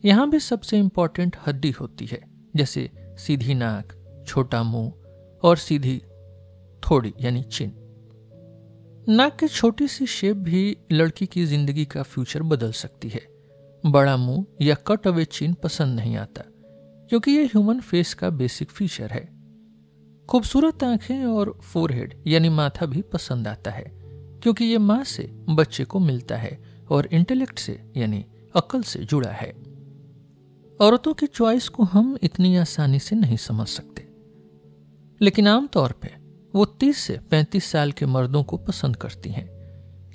यहां भी सबसे इंपॉर्टेंट हड्डी होती है, जैसे सीधी नाक, छोटा मुंह और सीधी थोड़ी यानी चिन। नाक की छोटी सी शेप भी लड़की की जिंदगी का फ्यूचर बदल सकती है। बड़ा मुंह या कट अवे चिन पसंद नहीं आता, क्योंकि यह ह्यूमन फेस का बेसिक फीचर है। खूबसूरत आंखें और फोरहेड यानी माथा भी पसंद आता है, क्योंकि ये माँ से बच्चे को मिलता है और इंटेलेक्ट से यानी अक्ल से जुड़ा है। औरतों की चॉइस को हम इतनी आसानी से नहीं समझ सकते, लेकिन आमतौर पे वो 30 से 35 साल के मर्दों को पसंद करती हैं,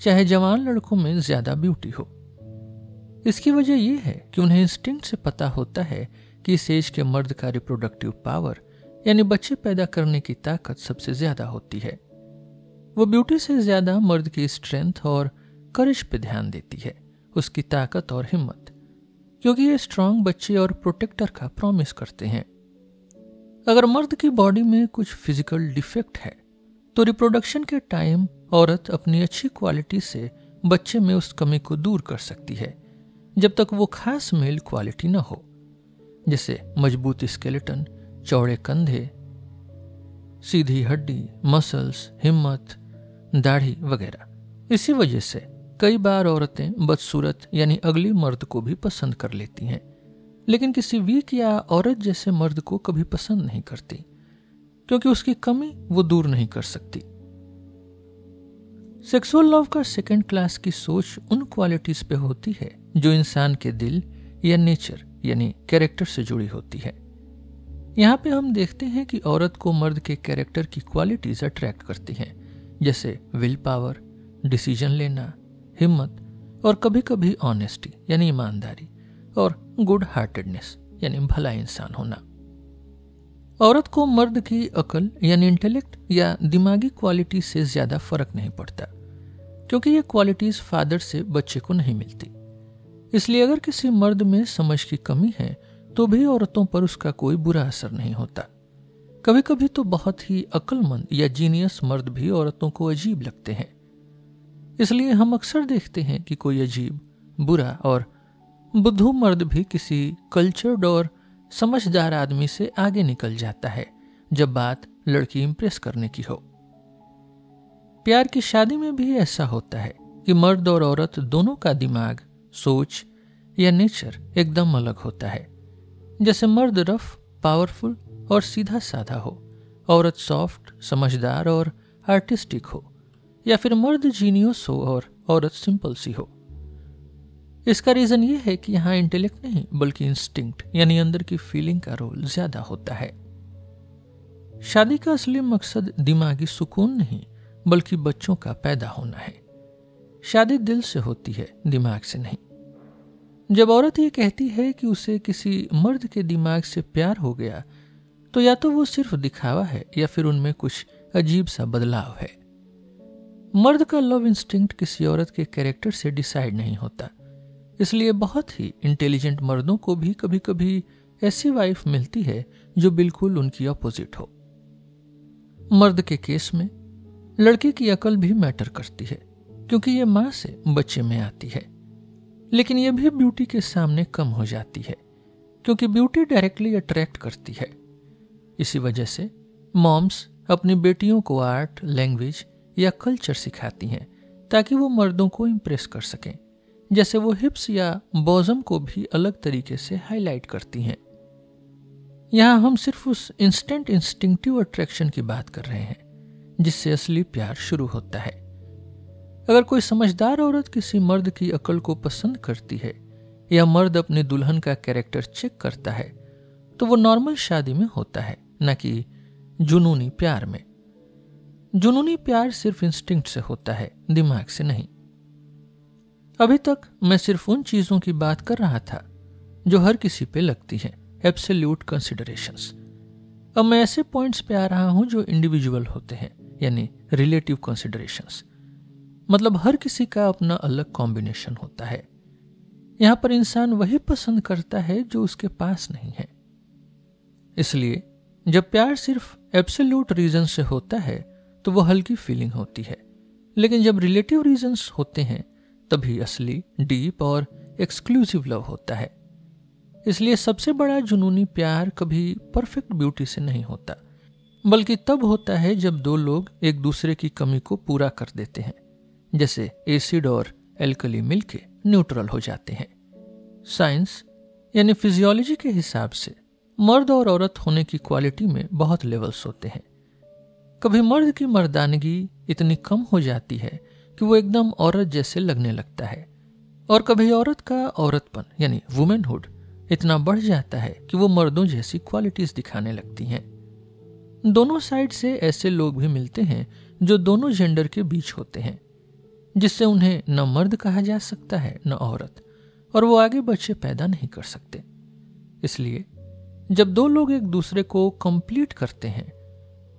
चाहे जवान लड़कों में ज्यादा ब्यूटी हो। इसकी वजह यह है कि उन्हें इंस्टिंक्ट से पता होता है कि इस एज के मर्द का रिप्रोडक्टिव पावर यानी बच्चे पैदा करने की ताकत सबसे ज्यादा होती है। वो ब्यूटी से ज्यादा मर्द की स्ट्रेंथ और करेज पे ध्यान देती है, उसकी ताकत और हिम्मत, क्योंकि ये स्ट्रांग बच्चे और प्रोटेक्टर का प्रॉमिस करते हैं। अगर मर्द की बॉडी में कुछ फिजिकल डिफेक्ट है तो रिप्रोडक्शन के टाइम औरत अपनी अच्छी क्वालिटी से बच्चे में उस कमी को दूर कर सकती है, जब तक वो खास मेल क्वालिटी न हो, जैसे मजबूत स्केलेटन, चौड़े कंधे, सीधी हड्डी, मसल्स, हिम्मत, दाढ़ी वगैरह। इसी वजह से कई बार औरतें बदसूरत यानी अगली मर्द को भी पसंद कर लेती हैं, लेकिन किसी वीक या औरत जैसे मर्द को कभी पसंद नहीं करती, क्योंकि उसकी कमी वो दूर नहीं कर सकती। सेक्सुअल लव का सेकंड क्लास की सोच उन क्वालिटीज पे होती है जो इंसान के दिल या नेचर यानी कैरेक्टर से जुड़ी होती है। यहाँ पे हम देखते हैं कि औरत को मर्द के कैरेक्टर की क्वालिटीज अट्रैक्ट करती हैं, जैसे विल पावर, डिसीजन लेना, हिम्मत और कभी कभी ऑनेस्टी यानी ईमानदारी और गुड हार्टेडनेस यानी भला इंसान होना। औरत को मर्द की अकल यानी इंटेलेक्ट या दिमागी क्वालिटी से ज्यादा फर्क नहीं पड़ता, क्योंकि ये क्वालिटीज फादर से बच्चे को नहीं मिलती। इसलिए अगर किसी मर्द में समझ की कमी है तो भी औरतों पर उसका कोई बुरा असर नहीं होता। कभी कभी तो बहुत ही अक्लमंद या जीनियस मर्द भी औरतों को अजीब लगते हैं। इसलिए हम अक्सर देखते हैं कि कोई अजीब, बुरा और बुद्धू मर्द भी किसी कल्चर्ड और समझदार आदमी से आगे निकल जाता है जब बात लड़की इंप्रेस करने की हो। प्यार की शादी में भी ऐसा होता है कि मर्द और औरत दोनों का दिमाग, सोच या नेचर एकदम अलग होता है। जैसे मर्द रफ, पावरफुल और सीधा साधा हो, औरत सॉफ्ट, समझदार और आर्टिस्टिक हो, या फिर मर्द जीनियस हो और औरत सिंपल सी हो। इसका रीजन ये है कि यहाँ इंटेलेक्ट नहीं बल्कि इंस्टिंक्ट यानी अंदर की फीलिंग का रोल ज्यादा होता है। शादी का असली मकसद दिमागी सुकून नहीं बल्कि बच्चों का पैदा होना है। शादी दिल से होती है, दिमाग से नहीं। जब औरत ये कहती है कि उसे किसी मर्द के दिमाग से प्यार हो गया, तो या तो वो सिर्फ दिखावा है या फिर उनमें कुछ अजीब सा बदलाव है। मर्द का लव इंस्टिंक्ट किसी औरत के कैरेक्टर से डिसाइड नहीं होता। इसलिए बहुत ही इंटेलिजेंट मर्दों को भी कभी कभी ऐसी वाइफ मिलती है जो बिल्कुल उनकी अपोजिट हो। मर्द के केस में लड़के की अकल भी मैटर करती है, क्योंकि ये मां से बच्चे में आती है, लेकिन यह भी ब्यूटी के सामने कम हो जाती है, क्योंकि ब्यूटी डायरेक्टली अट्रैक्ट करती है। इसी वजह से मॉम्स अपनी बेटियों को आर्ट, लैंग्वेज या कल्चर सिखाती हैं ताकि वो मर्दों को इंप्रेस कर सकें। जैसे वो हिप्स या बॉजम को भी अलग तरीके से हाईलाइट करती हैं। यहाँ हम सिर्फ उस इंस्टेंट इंस्टिंक्टिव अट्रैक्शन की बात कर रहे हैं जिससे असली प्यार शुरू होता है। अगर कोई समझदार औरत किसी मर्द की अकल को पसंद करती है या मर्द अपनी दुल्हन का कैरेक्टर चेक करता है, तो वो नॉर्मल शादी में होता है, न कि जुनूनी प्यार में। जुनूनी प्यार सिर्फ इंस्टिंक्ट से होता है, दिमाग से नहीं। अभी तक मैं सिर्फ उन चीजों की बात कर रहा था जो हर किसी पे लगती हैं, एब्सोल्यूट कंसिडरेशंस। अब मैं ऐसे पॉइंट्स पे आ रहा हूं जो इंडिविजुअल होते हैं, यानी रिलेटिव कंसिडरेशंस। मतलब हर किसी का अपना अलग कॉम्बिनेशन होता है। यहां पर इंसान वही पसंद करता है जो उसके पास नहीं है। इसलिए जब प्यार सिर्फ एब्सोल्यूट रीजन से होता है तो वो हल्की फीलिंग होती है, लेकिन जब रिलेटिव रीजंस होते हैं तभी असली, डीप और एक्सक्लूसिव लव होता है। इसलिए सबसे बड़ा जुनूनी प्यार कभी परफेक्ट ब्यूटी से नहीं होता, बल्कि तब होता है जब दो लोग एक दूसरे की कमी को पूरा कर देते हैं, जैसे एसिड और एल्कली मिलके न्यूट्रल हो जाते हैं। साइंस यानी फिजियोलॉजी के हिसाब से मर्द और औरत होने की क्वालिटी में बहुत लेवल्स होते हैं, कभी मर्द की मर्दानगी इतनी कम हो जाती है कि वो एकदम औरत जैसे लगने लगता है, और कभी औरत का औरतपन यानी वुमेनहुड इतना बढ़ जाता है कि वो मर्दों जैसी क्वालिटीज दिखाने लगती हैं। दोनों साइड से ऐसे लोग भी मिलते हैं जो दोनों जेंडर के बीच होते हैं, जिससे उन्हें न मर्द कहा जा सकता है न औरत, और वो आगे बच्चे पैदा नहीं कर सकते। इसलिए जब दो लोग एक दूसरे को कंप्लीट करते हैं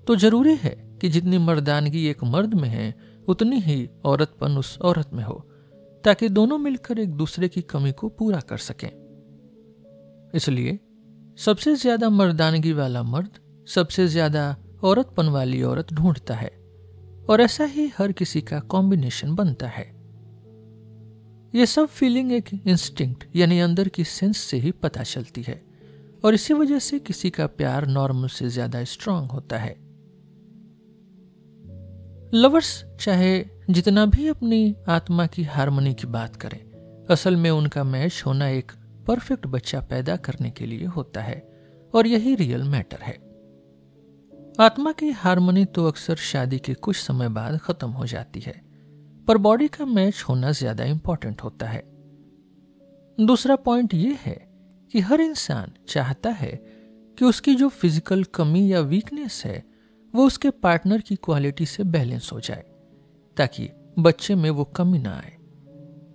तो जरूरी है कि जितनी मर्दानगी एक मर्द में है उतनी ही औरतपन उस औरत में हो, ताकि दोनों मिलकर एक दूसरे की कमी को पूरा कर सकें। इसलिए सबसे ज्यादा मर्दानगी वाला मर्द सबसे ज्यादा औरतपन वाली औरत ढूंढता है, और ऐसा ही हर किसी का कॉम्बिनेशन बनता है। यह सब फीलिंग एक इंस्टिंक्ट यानी अंदर की सेंस से ही पता चलती है, और इसी वजह से किसी का प्यार नॉर्मल से ज्यादा स्ट्रांग होता है। लवर्स चाहे जितना भी अपनी आत्मा की हार्मनी की बात करें, असल में उनका मैच होना एक परफेक्ट बच्चा पैदा करने के लिए होता है, और यही रियल मैटर है। आत्मा की हार्मनी तो अक्सर शादी के कुछ समय बाद खत्म हो जाती है, पर बॉडी का मैच होना ज्यादा इंपॉर्टेंट होता है। दूसरा पॉइंट यह है कि हर इंसान चाहता है कि उसकी जो फिजिकल कमी या वीकनेस है वो उसके पार्टनर की क्वालिटी से बैलेंस हो जाए, ताकि बच्चे में वो कमी ना आए।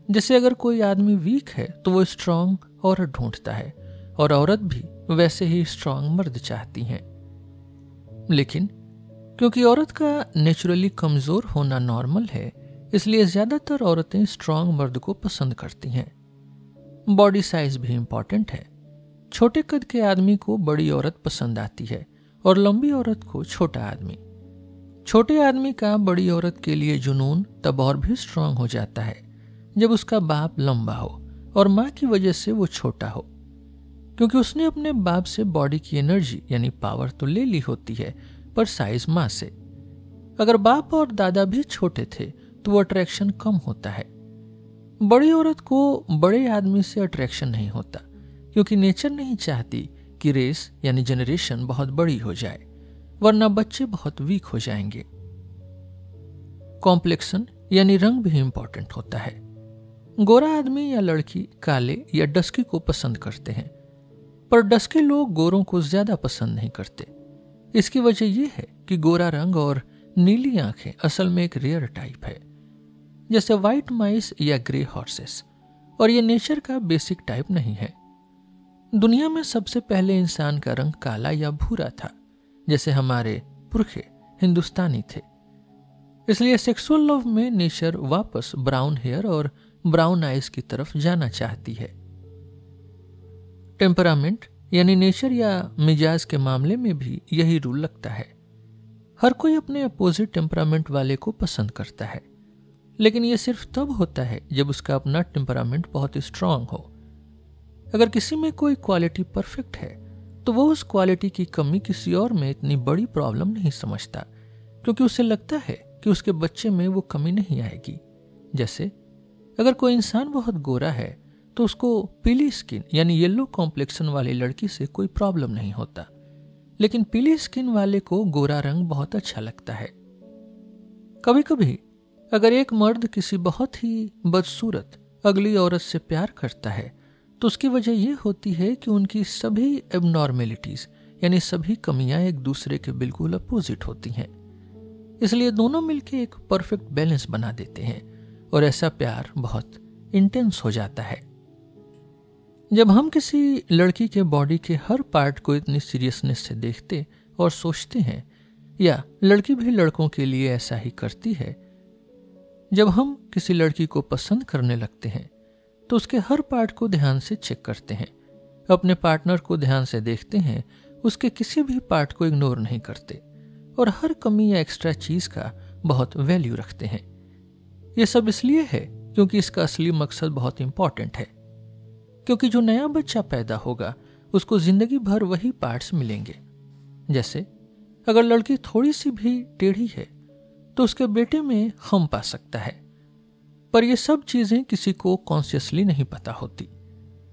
जैसे अगर कोई आदमी वीक है तो वो स्ट्रांग औरत ढूंढता है, और औरत भी वैसे ही स्ट्रांग मर्द चाहती हैं। लेकिन क्योंकि औरत का नेचुरली कमजोर होना नॉर्मल है, इसलिए ज्यादातर औरतें स्ट्रांग मर्द को पसंद करती हैं। बॉडी साइज भी इंपॉर्टेंट है। छोटे कद के आदमी को बड़ी औरत पसंद आती है, और लंबी औरत को छोटा आदमी। छोटे आदमी का बड़ी औरत के लिए जुनून तब और भी स्ट्रांग हो जाता है जब उसका बाप लंबा हो और माँ की वजह से वो छोटा हो, क्योंकि उसने अपने बाप से बॉडी की एनर्जी यानी पावर तो ले ली होती है, पर साइज माँ से। अगर बाप और दादा भी छोटे थे तो वो अट्रैक्शन कम होता है। बड़ी औरत को बड़े आदमी से अट्रैक्शन नहीं होता, क्योंकि नेचर नहीं चाहती कि रेस यानी जनरेशन बहुत बड़ी हो जाए, वरना बच्चे बहुत वीक हो जाएंगे। कॉम्प्लेक्शन यानी रंग भी इंपॉर्टेंट होता है। गोरा आदमी या लड़की काले या डस्की को पसंद करते हैं, पर डस्की लोग गोरों को ज्यादा पसंद नहीं करते। इसकी वजह यह है कि गोरा रंग और नीली आंखें असल में एक रेयर टाइप है, जैसे व्हाइट माइस या ग्रे हॉर्सेस, और यह नेचर का बेसिक टाइप नहीं है। दुनिया में सबसे पहले इंसान का रंग काला या भूरा था, जैसे हमारे पुरखे हिंदुस्तानी थे। इसलिए सेक्सुअल लव में नेचर वापस ब्राउन हेयर और ब्राउन आइज की तरफ जाना चाहती है। टेम्परामेंट यानी नेचर या मिजाज के मामले में भी यही रूल लगता है। हर कोई अपने अपोजिट टेम्परामेंट वाले को पसंद करता है, लेकिन यह सिर्फ तब होता है जब उसका अपना टेम्परामेंट बहुत स्ट्रांग हो। अगर किसी में कोई क्वालिटी परफेक्ट है तो वो उस क्वालिटी की कमी किसी और में इतनी बड़ी प्रॉब्लम नहीं समझता, क्योंकि उसे लगता है कि उसके बच्चे में वो कमी नहीं आएगी। जैसे अगर कोई इंसान बहुत गोरा है तो उसको पीली स्किन यानी येलो कॉम्प्लेक्शन वाली लड़की से कोई प्रॉब्लम नहीं होता, लेकिन पीली स्किन वाले को गोरा रंग बहुत अच्छा लगता है। कभी कभी अगर एक मर्द किसी बहुत ही बदसूरत अगली औरत से प्यार करता है तो उसकी वजह यह होती है कि उनकी सभी एबनॉर्मेलिटीज यानी सभी कमियां एक दूसरे के बिल्कुल अपोजिट होती हैं। इसलिए दोनों मिलकर एक परफेक्ट बैलेंस बना देते हैं, और ऐसा प्यार बहुत इंटेंस हो जाता है। जब हम किसी लड़की के बॉडी के हर पार्ट को इतनी सीरियसनेस से देखते और सोचते हैं, या लड़की भी लड़कों के लिए ऐसा ही करती है, जब हम किसी लड़की को पसंद करने लगते हैं तो उसके हर पार्ट को ध्यान से चेक करते हैं, अपने पार्टनर को ध्यान से देखते हैं, उसके किसी भी पार्ट को इग्नोर नहीं करते, और हर कमी या एक्स्ट्रा चीज का बहुत वैल्यू रखते हैं। यह सब इसलिए है क्योंकि इसका असली मकसद बहुत इंपॉर्टेंट है, क्योंकि जो नया बच्चा पैदा होगा उसको जिंदगी भर वही पार्ट्स मिलेंगे। जैसे अगर लड़की थोड़ी सी भी टेढ़ी है तो उसके बेटे में हम पा सकता है, पर यह सब चीजें किसी को कॉन्शियसली नहीं पता होती।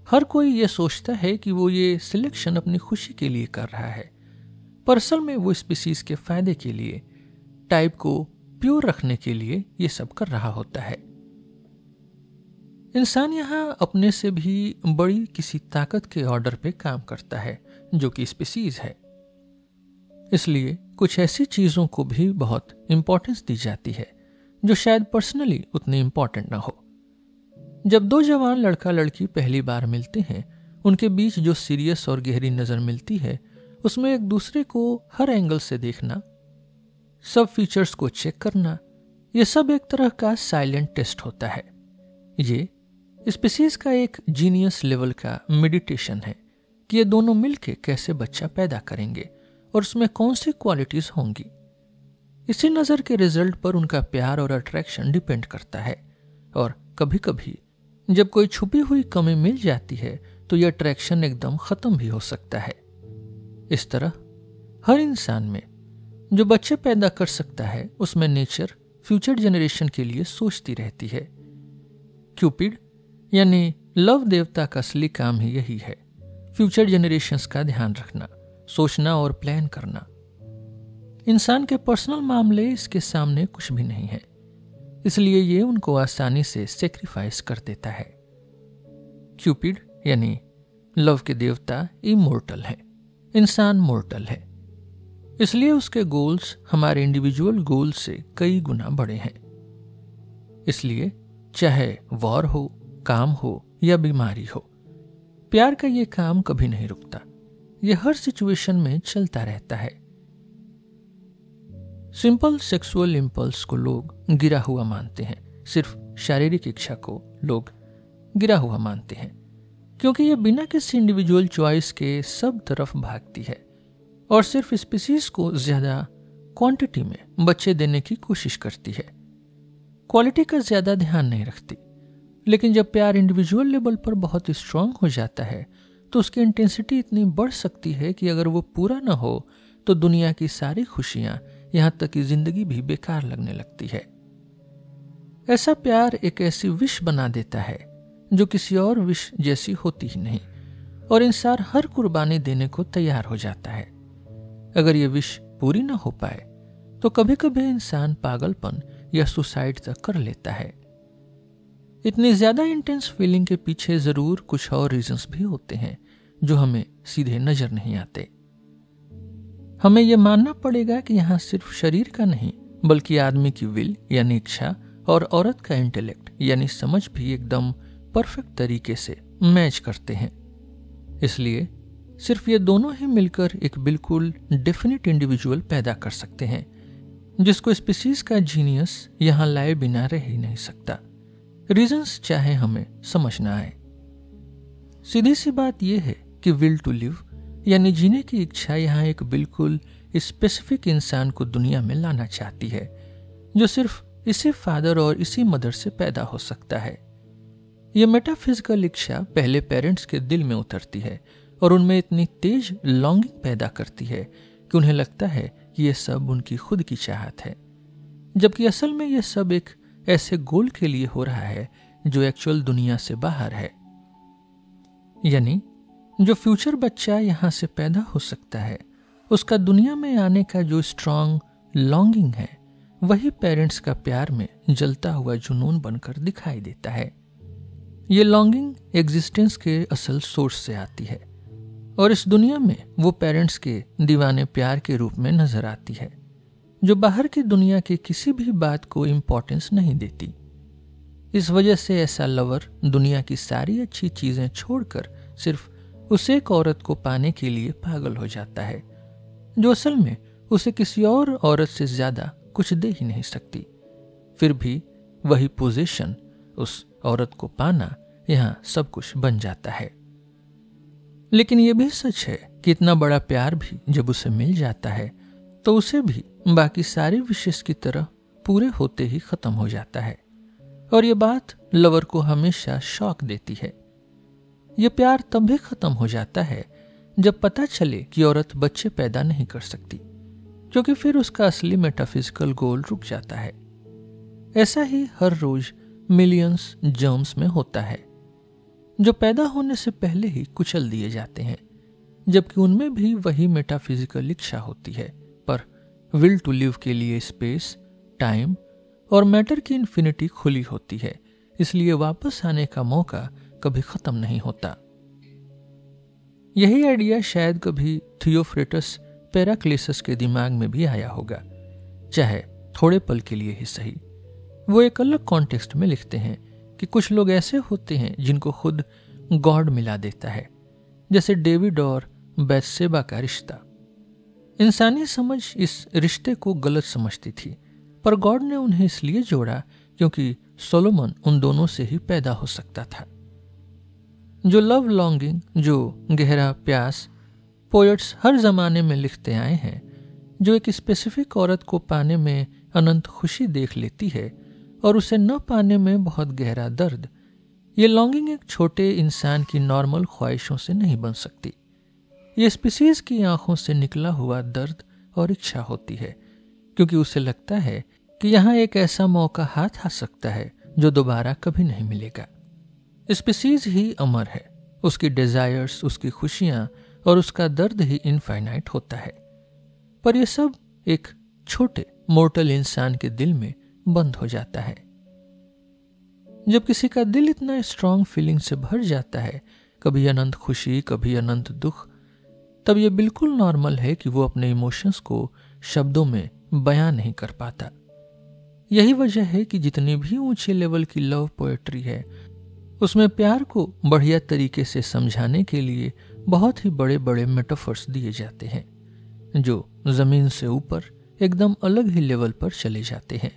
हर कोई यह सोचता है कि वो ये सिलेक्शन अपनी खुशी के लिए कर रहा है, पर असल में वो स्पीसीज के फायदे के लिए टाइप को प्योर रखने के लिए ये सब कर रहा होता है। इंसान यहाँ अपने से भी बड़ी किसी ताकत के ऑर्डर पे काम करता है जो कि स्पीसीज है। इसलिए कुछ ऐसी चीजों को भी बहुत इंपॉर्टेंस दी जाती है जो शायद पर्सनली उतनी इंपॉर्टेंट ना हो। जब दो जवान लड़का लड़की पहली बार मिलते हैं, उनके बीच जो सीरियस और गहरी नजर मिलती है उसमें एक दूसरे को हर एंगल से देखना, सब फीचर्स को चेक करना, यह सब एक तरह का साइलेंट टेस्ट होता है। ये स्पीसीज का एक जीनियस लेवल का मेडिटेशन है कि ये दोनों मिलके कैसे बच्चा पैदा करेंगे और उसमें कौन सी क्वालिटीज होंगी। इसी नजर के रिजल्ट पर उनका प्यार और अट्रैक्शन डिपेंड करता है। और कभी कभी जब कोई छुपी हुई कमी मिल जाती है तो यह अट्रैक्शन एकदम खत्म भी हो सकता है। इस तरह हर इंसान में जो बच्चे पैदा कर सकता है उसमें नेचर फ्यूचर जनरेशन के लिए सोचती रहती है। क्यूपिड यानी लव देवता का असली काम ही यही है, फ्यूचर जनरेशंस का ध्यान रखना, सोचना और प्लान करना। इंसान के पर्सनल मामले इसके सामने कुछ भी नहीं है, इसलिए ये उनको आसानी से सेक्रीफाइस कर देता है। क्यूपिड यानी लव के देवता इमोर्टल है, इंसान मोर्टल है, इसलिए उसके गोल्स हमारे इंडिविजुअल गोल से कई गुना बड़े हैं। इसलिए चाहे वॉर हो, काम हो या बीमारी हो, प्यार का ये काम कभी नहीं रुकता, ये हर सिचुएशन में चलता रहता है। सिंपल सेक्सुअल इंपल्स को लोग गिरा हुआ मानते हैं, सिर्फ शारीरिक इच्छा को लोग गिरा हुआ मानते हैं, क्योंकि ये बिना किसी इंडिविजुअल चॉइस के सब तरफ भागती है और सिर्फ स्पीसीज को ज्यादा क्वांटिटी में बच्चे देने की कोशिश करती है, क्वालिटी का ज्यादा ध्यान नहीं रखती। लेकिन जब प्यार इंडिविजुअल लेवल पर बहुत स्ट्रांग हो जाता है तो उसकी इंटेंसिटी इतनी बढ़ सकती है कि अगर वो पूरा ना हो तो दुनिया की सारी खुशियां, यहां तक कि जिंदगी भी बेकार लगने लगती है। ऐसा प्यार एक ऐसी विश बना देता है जो किसी और विश जैसी होती ही नहीं, और इंसान हर कुर्बानी देने को तैयार हो जाता है। अगर ये विश पूरी ना हो पाए तो कभी कभी इंसान पागलपन या सुसाइड तक कर लेता है। इतनी ज्यादा इंटेंस फीलिंग के पीछे जरूर कुछ और रीजंस भी होते हैं जो हमें सीधे नजर नहीं आते। हमें यह मानना पड़ेगा कि यहाँ सिर्फ शरीर का नहीं बल्कि आदमी की विल यानी इच्छा और औरत का इंटेलेक्ट यानी समझ भी एकदम परफेक्ट तरीके से मैच करते हैं। इसलिए सिर्फ ये दोनों ही मिलकर एक बिल्कुल डेफिनेट इंडिविजुअल पैदा कर सकते हैं जिसको स्पीसीज का जीनियस यहाँ लाए बिना रह ही नहीं सकता, रीजंस चाहे हमें समझ ना आए। सीधी सी बात यह है कि विल टू लिव यानी जीने की इच्छा यहाँ एक बिल्कुल स्पेसिफिक इंसान को दुनिया में लाना चाहती है जो सिर्फ इसी फादर और इसी मदर से पैदा हो सकता है। यह मेटाफिजिकल इच्छा पहले पेरेंट्स के दिल में उतरती है और उनमें इतनी तेज लॉन्गिंग पैदा करती है कि उन्हें लगता है कि यह सब उनकी खुद की चाहत है, जबकि असल में यह सब एक ऐसे गोल के लिए हो रहा है जो एक्चुअल दुनिया से बाहर है। यानी जो फ्यूचर बच्चा यहाँ से पैदा हो सकता है उसका दुनिया में आने का जो स्ट्रांग लॉन्गिंग है वही पेरेंट्स का प्यार में जलता हुआ जुनून बनकर दिखाई देता है। ये लॉन्गिंग एग्जिस्टेंस के असल सोर्स से आती है और इस दुनिया में वो पेरेंट्स के दीवाने प्यार के रूप में नजर आती है जो बाहर की दुनिया की किसी भी बात को इम्पोर्टेंस नहीं देती। इस वजह से ऐसा लवर दुनिया की सारी अच्छी चीजें छोड़कर सिर्फ उस एक औरत को पाने के लिए पागल हो जाता है जो असल में उसे किसी और औरत से ज्यादा कुछ दे ही नहीं सकती। फिर भी वही पोजीशन, उस औरत को पाना यहाँ सब कुछ बन जाता है। लेकिन यह भी सच है कि इतना बड़ा प्यार भी जब उसे मिल जाता है तो उसे भी बाकी सारे विशेष की तरह पूरे होते ही खत्म हो जाता है। और यह बात लवर को हमेशा शॉक देती है। यह प्यार तब भी खत्म हो जाता है जब पता चले कि औरत बच्चे पैदा नहीं कर सकती, क्योंकि फिर उसका असली मेटाफिजिकल गोल रुक जाता है। ऐसा ही हर रोज मिलियंस जर्म्स में होता है जो पैदा होने से पहले ही कुचल दिए जाते हैं, जबकि उनमें भी वही मेटाफिजिकल इच्छा होती है, पर विल टू लिव के लिए स्पेस, टाइम और मैटर की इन्फिनिटी खुली होती है, इसलिए वापस आने का मौका कभी खत्म नहीं होता। यही आइडिया शायद कभी थियोफ्रेटस पैराक्लेसस के दिमाग में भी आया होगा, चाहे थोड़े पल के लिए ही सही। वो एक अलग कॉन्टेक्स्ट में लिखते हैं कि कुछ लोग ऐसे होते हैं जिनको खुद गॉड मिला देता है, जैसे डेविड और बैथशेबा का रिश्ता। इंसानी समझ इस रिश्ते को गलत समझती थी, पर गॉड ने उन्हें इसलिए जोड़ा क्योंकि सोलोमन उन दोनों से ही पैदा हो सकता था। जो लव लॉन्गिंग, जो गहरा प्यास पोएट्स हर जमाने में लिखते आए हैं, जो एक स्पेसिफिक औरत को पाने में अनंत खुशी देख लेती है और उसे न पाने में बहुत गहरा दर्द, ये लॉन्गिंग एक छोटे इंसान की नॉर्मल ख्वाहिशों से नहीं बन सकती। ये स्पीसीज की आंखों से निकला हुआ दर्द और इच्छा होती है, क्योंकि उसे लगता है कि यहाँ एक ऐसा मौका हाथ आ सकता है जो दोबारा कभी नहीं मिलेगा। स्पीसीज ही अमर है, उसकी डिजायर्स, उसकी खुशियां और उसका दर्द ही इनफाइनाइट होता है। पर यह सब एक छोटे मोर्टल इंसान के दिल में बंद हो जाता है। जब किसी का दिल इतना स्ट्रांग फीलिंग से भर जाता है, कभी अनंत खुशी, कभी अनंत दुख, तब यह बिल्कुल नॉर्मल है कि वो अपने इमोशंस को शब्दों में बयां नहीं कर पाता। यही वजह है कि जितनी भी ऊंचे लेवल की लव पोएट्री है, उसमें प्यार को बढ़िया तरीके से समझाने के लिए बहुत ही बड़े बड़े मेटाफर्स दिए जाते हैं, जो जमीन से ऊपर एकदम अलग ही लेवल पर चले जाते हैं।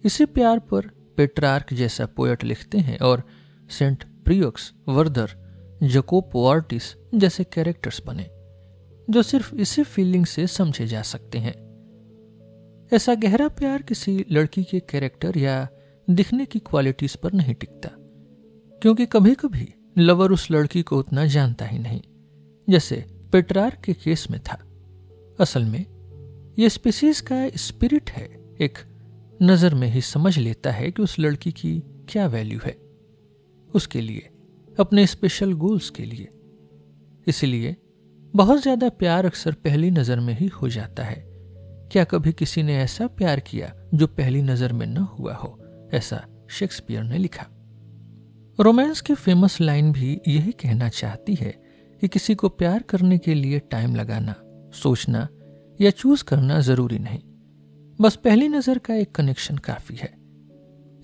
इसी प्यार पर पेट्रार्क जैसा पोएट लिखते हैं और सेंट प्रियोक्स, वर्दर, जकोप वार्टिस जैसे कैरेक्टर्स बने, जो सिर्फ इसी फीलिंग से समझे जा सकते हैं। ऐसा गहरा प्यार किसी लड़की के कैरेक्टर या दिखने की क्वालिटीज पर नहीं टिकता, क्योंकि कभी कभी लवर उस लड़की को उतना जानता ही नहीं, जैसे पेट्रार्क के केस में था। असल में यह स्पीसीज का स्पिरिट है, एक नजर में ही समझ लेता है कि उस लड़की की क्या वैल्यू है, उसके लिए, अपने स्पेशल गोल्स के लिए। इसलिए बहुत ज्यादा प्यार अक्सर पहली नजर में ही हो जाता है। क्या कभी किसी ने ऐसा प्यार किया जो पहली नजर में न हुआ हो? ऐसा शेक्सपियर ने लिखा। रोमांस की फेमस लाइन भी यही कहना चाहती है कि किसी को प्यार करने के लिए टाइम लगाना, सोचना या चूज करना जरूरी नहीं, बस पहली नजर का एक कनेक्शन काफी है।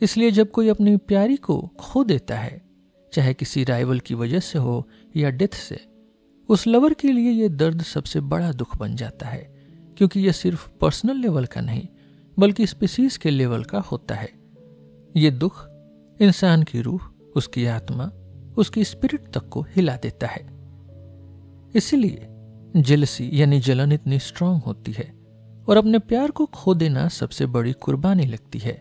इसलिए जब कोई अपनी प्यारी को खो देता है, चाहे किसी राइवल की वजह से हो या डेथ से, उस लवर के लिए यह दर्द सबसे बड़ा दुख बन जाता है, क्योंकि यह सिर्फ पर्सनल लेवल का नहीं बल्कि स्पीसीज के लेवल का होता है। यह दुख इंसान की रूह, उसकी आत्मा, उसकी स्पिरिट तक को हिला देता है। इसीलिए जेलसी यानी जलन इतनी स्ट्रांग होती है और अपने प्यार को खो देना सबसे बड़ी कुर्बानी लगती है।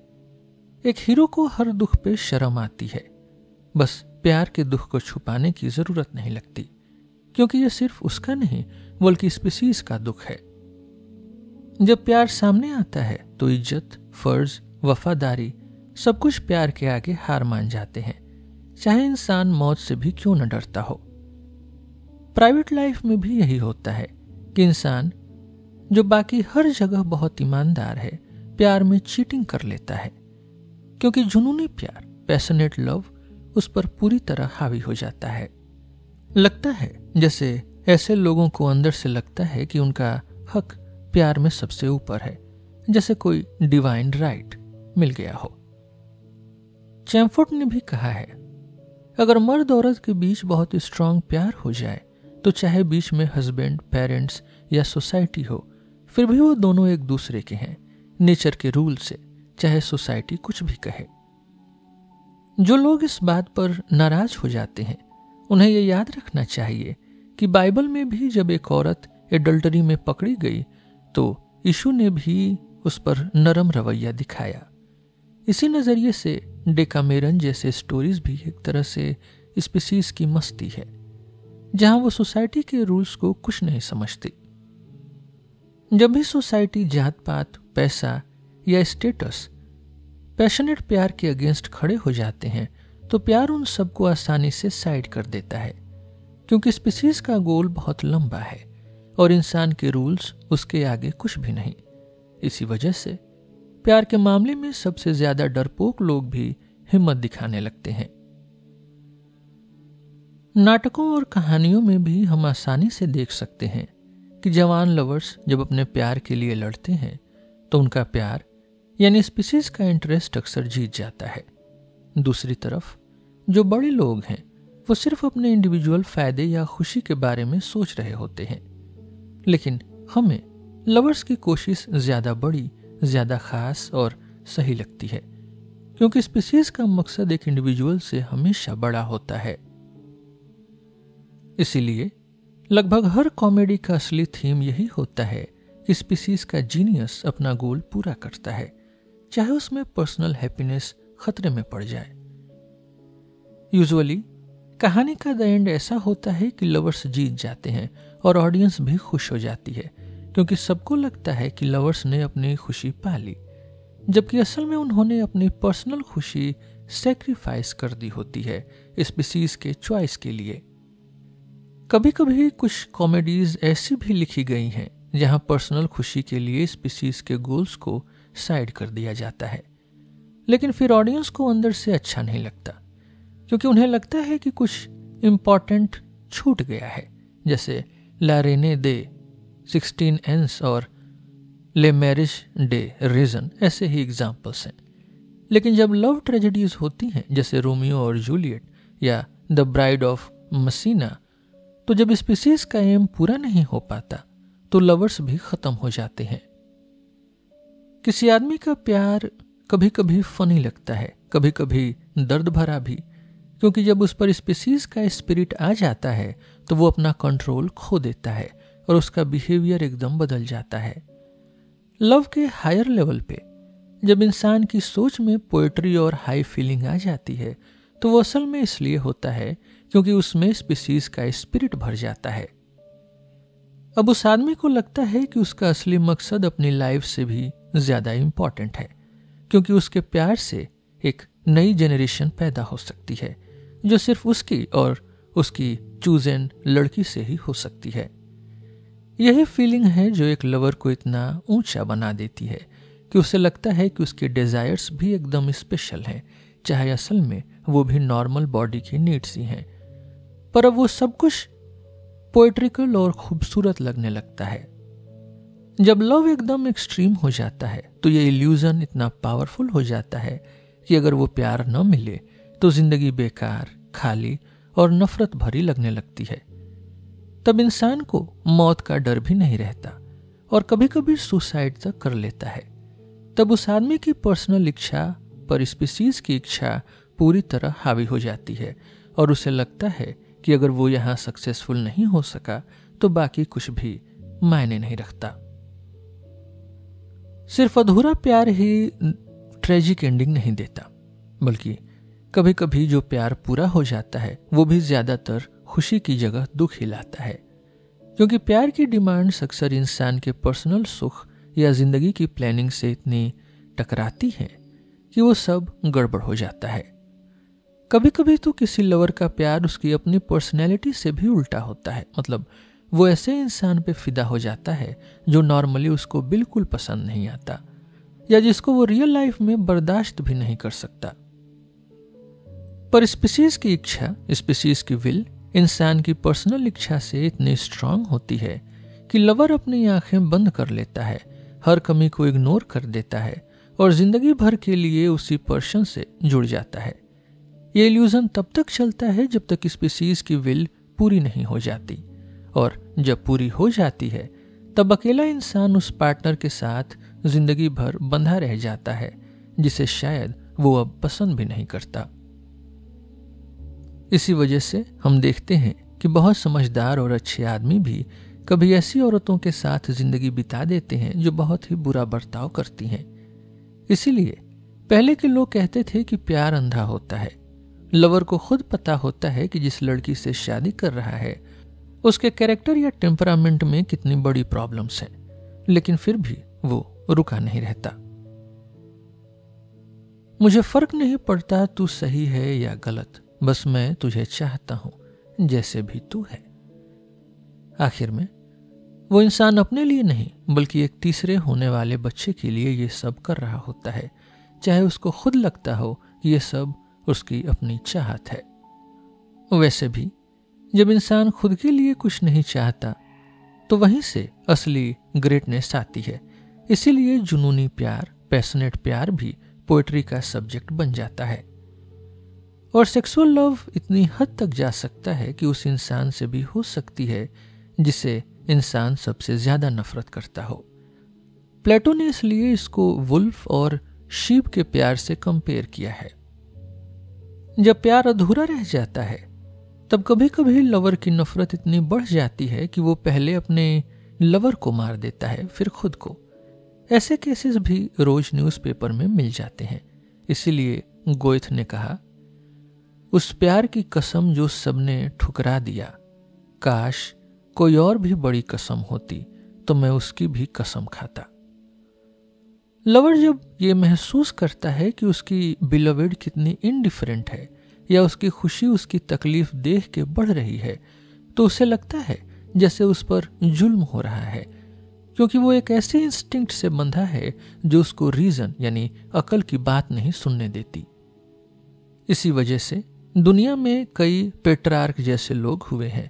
एक हीरो को हर दुख पे शर्म आती है, बस प्यार के दुख को छुपाने की जरूरत नहीं लगती, क्योंकि यह सिर्फ उसका नहीं बल्कि स्पीसीज का दुख है। जब प्यार सामने आता है तो इज्जत, फर्ज, वफादारी सब कुछ प्यार के आगे हार मान जाते हैं, चाहे इंसान मौत से भी क्यों न डरता हो। प्राइवेट लाइफ में भी यही होता है कि इंसान जो बाकी हर जगह बहुत ईमानदार है, प्यार में चीटिंग कर लेता है, क्योंकि जुनूनी प्यार, पैशनेट लव उस पर पूरी तरह हावी हो जाता है। लगता है जैसे ऐसे लोगों को अंदर से लगता है कि उनका हक प्यार में सबसे ऊपर है, जैसे कोई डिवाइन राइट मिल गया हो। चैमफोर्ड ने भी कहा है, अगर मर्द औरत के बीच बहुत स्ट्रांग प्यार हो जाए तो चाहे बीच में हस्बैंड, पेरेंट्स या सोसाइटी हो, फिर भी वो दोनों एक दूसरे के हैं, नेचर के रूल से, चाहे सोसाइटी कुछ भी कहे। जो लोग इस बात पर नाराज हो जाते हैं, उन्हें यह याद रखना चाहिए कि बाइबल में भी जब एक औरत एडल्टरी में पकड़ी गई तो यीशु ने भी उस पर नरम रवैया दिखाया। इसी नजरिए से डेकामेरन जैसे स्टोरीज भी एक तरह से स्पीसीज की मस्ती है, जहां वो सोसाइटी के रूल्स को कुछ नहीं समझती। जब भी सोसाइटी जात पात, पैसा या स्टेटस पैशनेट प्यार के अगेंस्ट खड़े हो जाते हैं, तो प्यार उन सबको आसानी से साइड कर देता है, क्योंकि स्पीसीज का गोल बहुत लंबा है और इंसान के रूल्स उसके आगे कुछ भी नहीं। इसी वजह से प्यार के मामले में सबसे ज्यादा डरपोक लोग भी हिम्मत दिखाने लगते हैं। नाटकों और कहानियों में भी हम आसानी से देख सकते हैं कि जवान लवर्स जब अपने प्यार के लिए लड़ते हैं तो उनका प्यार यानी स्पीसीज का इंटरेस्ट अक्सर जीत जाता है। दूसरी तरफ जो बड़े लोग हैं वो सिर्फ अपने इंडिविजुअल फायदे या खुशी के बारे में सोच रहे होते हैं, लेकिन हमें लवर्स की कोशिश ज्यादा बड़ी, ज्यादा खास और सही लगती है, क्योंकि स्पीसीज का मकसद एक इंडिविजुअल से हमेशा बड़ा होता है। इसीलिए लगभग हर कॉमेडी का असली थीम यही होता है कि स्पीसीज का जीनियस अपना गोल पूरा करता है, चाहे उसमें पर्सनल हैप्पीनेस खतरे में पड़ जाए। यूजुअली कहानी का द एंड ऐसा होता है कि लवर्स जीत जाते हैं और ऑडियंस भी खुश हो जाती है, क्योंकि सबको लगता है कि लवर्स ने अपनी खुशी पा ली, जबकि असल में उन्होंने अपनी पर्सनल खुशी सैक्रिफाइस कर दी होती है स्पीसीज के चॉइस के लिए। कभी कभी कुछ कॉमेडीज ऐसी भी लिखी गई हैं जहां पर्सनल खुशी के लिए स्पीसीज के गोल्स को साइड कर दिया जाता है, लेकिन फिर ऑडियंस को अंदर से अच्छा नहीं लगता, क्योंकि उन्हें लगता है कि कुछ इम्पॉर्टेंट छूट गया है, जैसे ला रेने दे 16 एंस और ले मैरिज डे रीजन, ऐसे ही एग्जाम्पल्स हैं। लेकिन जब लव ट्रेजेडीज होती हैं जैसे रोमियो और जूलियट या द ब्राइड ऑफ मसीना, तो जब स्पीसीज का एम पूरा नहीं हो पाता तो लवर्स भी खत्म हो जाते हैं। किसी आदमी का प्यार कभी कभी फनी लगता है, कभी कभी दर्द भरा भी, क्योंकि जब उस पर स्पीसीज का स्पिरिट आ जाता है तो वो अपना कंट्रोल खो देता है और उसका बिहेवियर एकदम बदल जाता है। लव के हायर लेवल पे जब इंसान की सोच में पोएट्री और हाई फीलिंग आ जाती है तो वो असल में इसलिए होता है क्योंकि उसमें स्पीसीज का स्पिरिट भर जाता है। अब उस आदमी को लगता है कि उसका असली मकसद अपनी लाइफ से भी ज्यादा इंपॉर्टेंट है, क्योंकि उसके प्यार से एक नई जनरेशन पैदा हो सकती है जो सिर्फ उसकी और उसकी चूजन लड़की से ही हो सकती है। यही फीलिंग है जो एक लवर को इतना ऊंचा बना देती है कि उसे लगता है कि उसके डिजायर्स भी एकदम स्पेशल हैं, चाहे असल में वो भी नॉर्मल बॉडी की नीड्स ही हैं, पर अब वो सब कुछ पोएट्रिकल और खूबसूरत लगने लगता है। जब लव एकदम एक्सट्रीम हो जाता है तो ये इल्यूजन इतना पावरफुल हो जाता है कि अगर वो प्यार न मिले तो जिंदगी बेकार, खाली और नफरत भरी लगने लगती है। तब इंसान को मौत का डर भी नहीं रहता और कभी कभी सुसाइड तक कर लेता है। तब उस आदमी की पर्सनल इच्छा पर स्पीसीज की इच्छा पूरी तरह हावी हो जाती है और उसे लगता है कि अगर वो यहाँ सक्सेसफुल नहीं हो सका तो बाकी कुछ भी मायने नहीं रखता। सिर्फ अधूरा प्यार ही ट्रेजिक एंडिंग नहीं देता, बल्कि कभी कभी जो प्यार पूरा हो जाता है वो भी ज्यादातर खुशी की जगह दुख ही लाता है, क्योंकि प्यार की डिमांड्स अक्सर इंसान के पर्सनल सुख या जिंदगी की प्लानिंग से इतनी टकराती हैं कि वो सब गड़बड़ हो जाता है। कभी कभी तो किसी लवर का प्यार उसकी अपनी पर्सनैलिटी से भी उल्टा होता है, मतलब वो ऐसे इंसान पे फिदा हो जाता है जो नॉर्मली उसको बिल्कुल पसंद नहीं आता या जिसको वो रियल लाइफ में बर्दाश्त भी नहीं कर सकता। पर स्पीसीज की इच्छा, स्पीसीज की विल इंसान की पर्सनल इच्छा से इतनी स्ट्रांग होती है कि लवर अपनी आंखें बंद कर लेता है, हर कमी को इग्नोर कर देता है और जिंदगी भर के लिए उसी पर्सन से जुड़ जाता है। ये इल्यूजन तब तक चलता है जब तक स्पीसीज की विल पूरी नहीं हो जाती, और जब पूरी हो जाती है तब अकेला इंसान उस पार्टनर के साथ जिंदगी भर बंधा रह जाता है जिसे शायद वो अब पसंद भी नहीं करता। इसी वजह से हम देखते हैं कि बहुत समझदार और अच्छे आदमी भी कभी ऐसी औरतों के साथ जिंदगी बिता देते हैं जो बहुत ही बुरा बर्ताव करती हैं। इसीलिए पहले के लोग कहते थे कि प्यार अंधा होता है। लवर को खुद पता होता है कि जिस लड़की से शादी कर रहा है उसके कैरेक्टर या टेम्परामेंट में कितनी बड़ी प्रॉब्लम्स हैं, लेकिन फिर भी वो रुका नहीं रहता। मुझे फर्क नहीं पड़ता तू सही है या गलत, बस मैं तुझे चाहता हूं जैसे भी तू है। आखिर में वो इंसान अपने लिए नहीं बल्कि एक तीसरे होने वाले बच्चे के लिए ये सब कर रहा होता है, चाहे उसको खुद लगता हो कि ये सब उसकी अपनी चाहत है। वैसे भी जब इंसान खुद के लिए कुछ नहीं चाहता तो वहीं से असली ग्रेटनेस आती है। इसीलिए जुनूनी प्यार, पैशनेट प्यार भी पोएट्री का सब्जेक्ट बन जाता है। और सेक्सुअल लव इतनी हद तक जा सकता है कि उस इंसान से भी हो सकती है जिसे इंसान सबसे ज्यादा नफरत करता हो। प्लेटो ने इसलिए इसको वुल्फ और शीप के प्यार से कंपेयर किया है। जब प्यार अधूरा रह जाता है तब कभी कभी लवर की नफरत इतनी बढ़ जाती है कि वो पहले अपने लवर को मार देता है, फिर खुद को। ऐसे केसेस भी रोज न्यूज़पेपर में मिल जाते हैं। इसीलिए गोएथ ने कहा, उस प्यार की कसम जो सबने ठुकरा दिया, काश कोई और भी बड़ी कसम होती तो मैं उसकी भी कसम खाता। लवर जब ये महसूस करता है कि उसकी बिलवेड कितनी इनडिफरेंट है या उसकी खुशी उसकी तकलीफ देख के बढ़ रही है, तो उसे लगता है जैसे उस पर जुल्म हो रहा है, क्योंकि वो एक ऐसे इंस्टिंक्ट से बंधा है जो उसको रीजन यानी अकल की बात नहीं सुनने देती। इसी वजह से दुनिया में कई पेट्रार्क जैसे लोग हुए हैं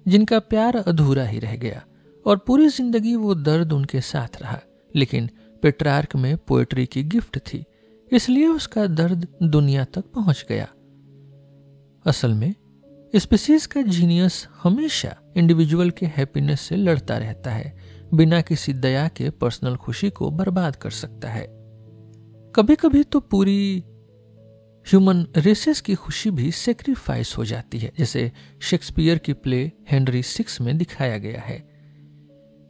जिनका प्यार अधूरा ही रह गया और पूरी जिंदगी वो दर्द उनके साथ रहा, लेकिन पेट्रार्क में पोएट्री की गिफ्ट थी, इसलिए उसका दर्द दुनिया तक पहुंच गया। असल में स्पीसीज का जीनियस हमेशा इंडिविजुअल के हैप्पीनेस से लड़ता रहता है, बिना किसी दया के पर्सनल खुशी को बर्बाद कर सकता है। कभी कभी तो पूरी ह्यूमन रेसेस की खुशी भी सेक्रीफाइस हो जाती है, जैसे शेक्सपियर की प्ले हेनरी VI में दिखाया गया है।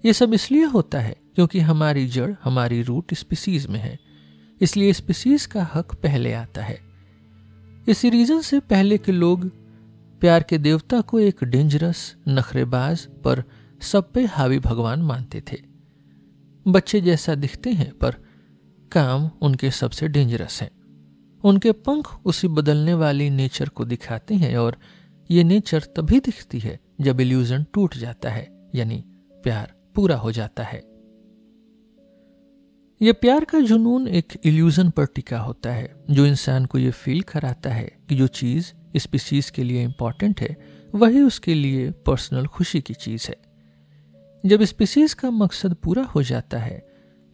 ये सब इसलिए होता है क्योंकि हमारी जड़, हमारी रूट स्पीसीज में है, इसलिए स्पीसीज का हक पहले आता है। इसी रीजन से पहले के लोग प्यार के देवता को एक डेंजरस, नखरेबाज पर सब पे हावी भगवान मानते थे। बच्चे जैसा दिखते हैं पर काम उनके सबसे डेंजरस है। उनके पंख उसी बदलने वाली नेचर को दिखाते हैं और ये नेचर तभी दिखती है जब इल्यूजन टूट जाता है, यानी प्यार पूरा हो जाता है। यह प्यार का जुनून एक इल्यूजन पर टिका होता है जो इंसान को यह फील कराता है कि जो चीज स्पीसीज के लिए इंपॉर्टेंट है वही उसके लिए पर्सनल खुशी की चीज है। जब स्पीसीज का मकसद पूरा हो जाता है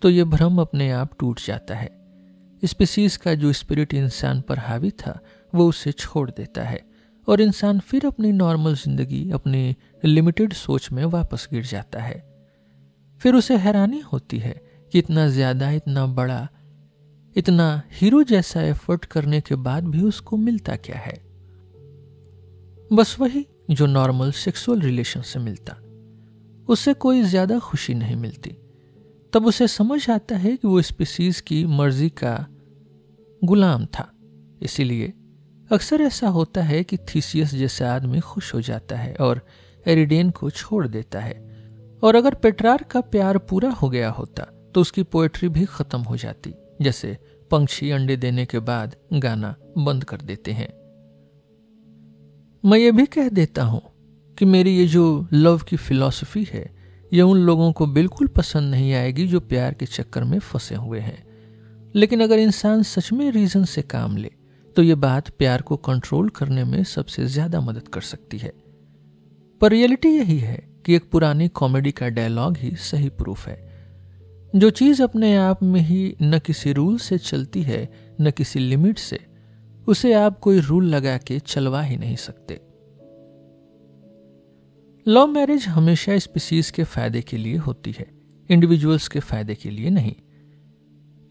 तो यह भ्रम अपने आप टूट जाता है। स्पीसीज का जो स्पिरिट इंसान पर हावी था वो उसे छोड़ देता है और इंसान फिर अपनी नॉर्मल जिंदगी, अपनी लिमिटेड सोच में वापस गिर जाता है। फिर उसे हैरानी होती है कि इतना ज्यादा, इतना बड़ा, इतना हीरो जैसा एफर्ट करने के बाद भी उसको मिलता क्या है? बस वही जो नॉर्मल सेक्सुअल रिलेशन से मिलता। उससे कोई ज्यादा खुशी नहीं मिलती। तब उसे समझ आता है कि वो स्पीसीज की मर्जी का गुलाम था। इसीलिए अक्सर ऐसा होता है कि थीसियस जैसा आदमी खुश हो जाता है और एरिडेन को छोड़ देता है, और अगर पेट्रार्क का प्यार पूरा हो गया होता तो उसकी पोएट्री भी खत्म हो जाती, जैसे पंछी अंडे देने के बाद गाना बंद कर देते हैं। मैं ये भी कह देता हूं कि मेरी ये जो लव की फिलॉसफी है ये उन लोगों को बिल्कुल पसंद नहीं आएगी जो प्यार के चक्कर में फंसे हुए हैं, लेकिन अगर इंसान सच में रीजन से काम ले तो ये बात प्यार को कंट्रोल करने में सबसे ज्यादा मदद कर सकती है। पर रियलिटी यही है कि एक पुरानी कॉमेडी का डायलॉग ही सही प्रूफ है। जो चीज अपने आप में ही न किसी रूल से चलती है न किसी लिमिट से, उसे आप कोई रूल लगा के चलवा ही नहीं सकते। लव मैरिज हमेशा स्पीसीज के फायदे के लिए होती है, इंडिविजुअल्स के फायदे के लिए नहीं।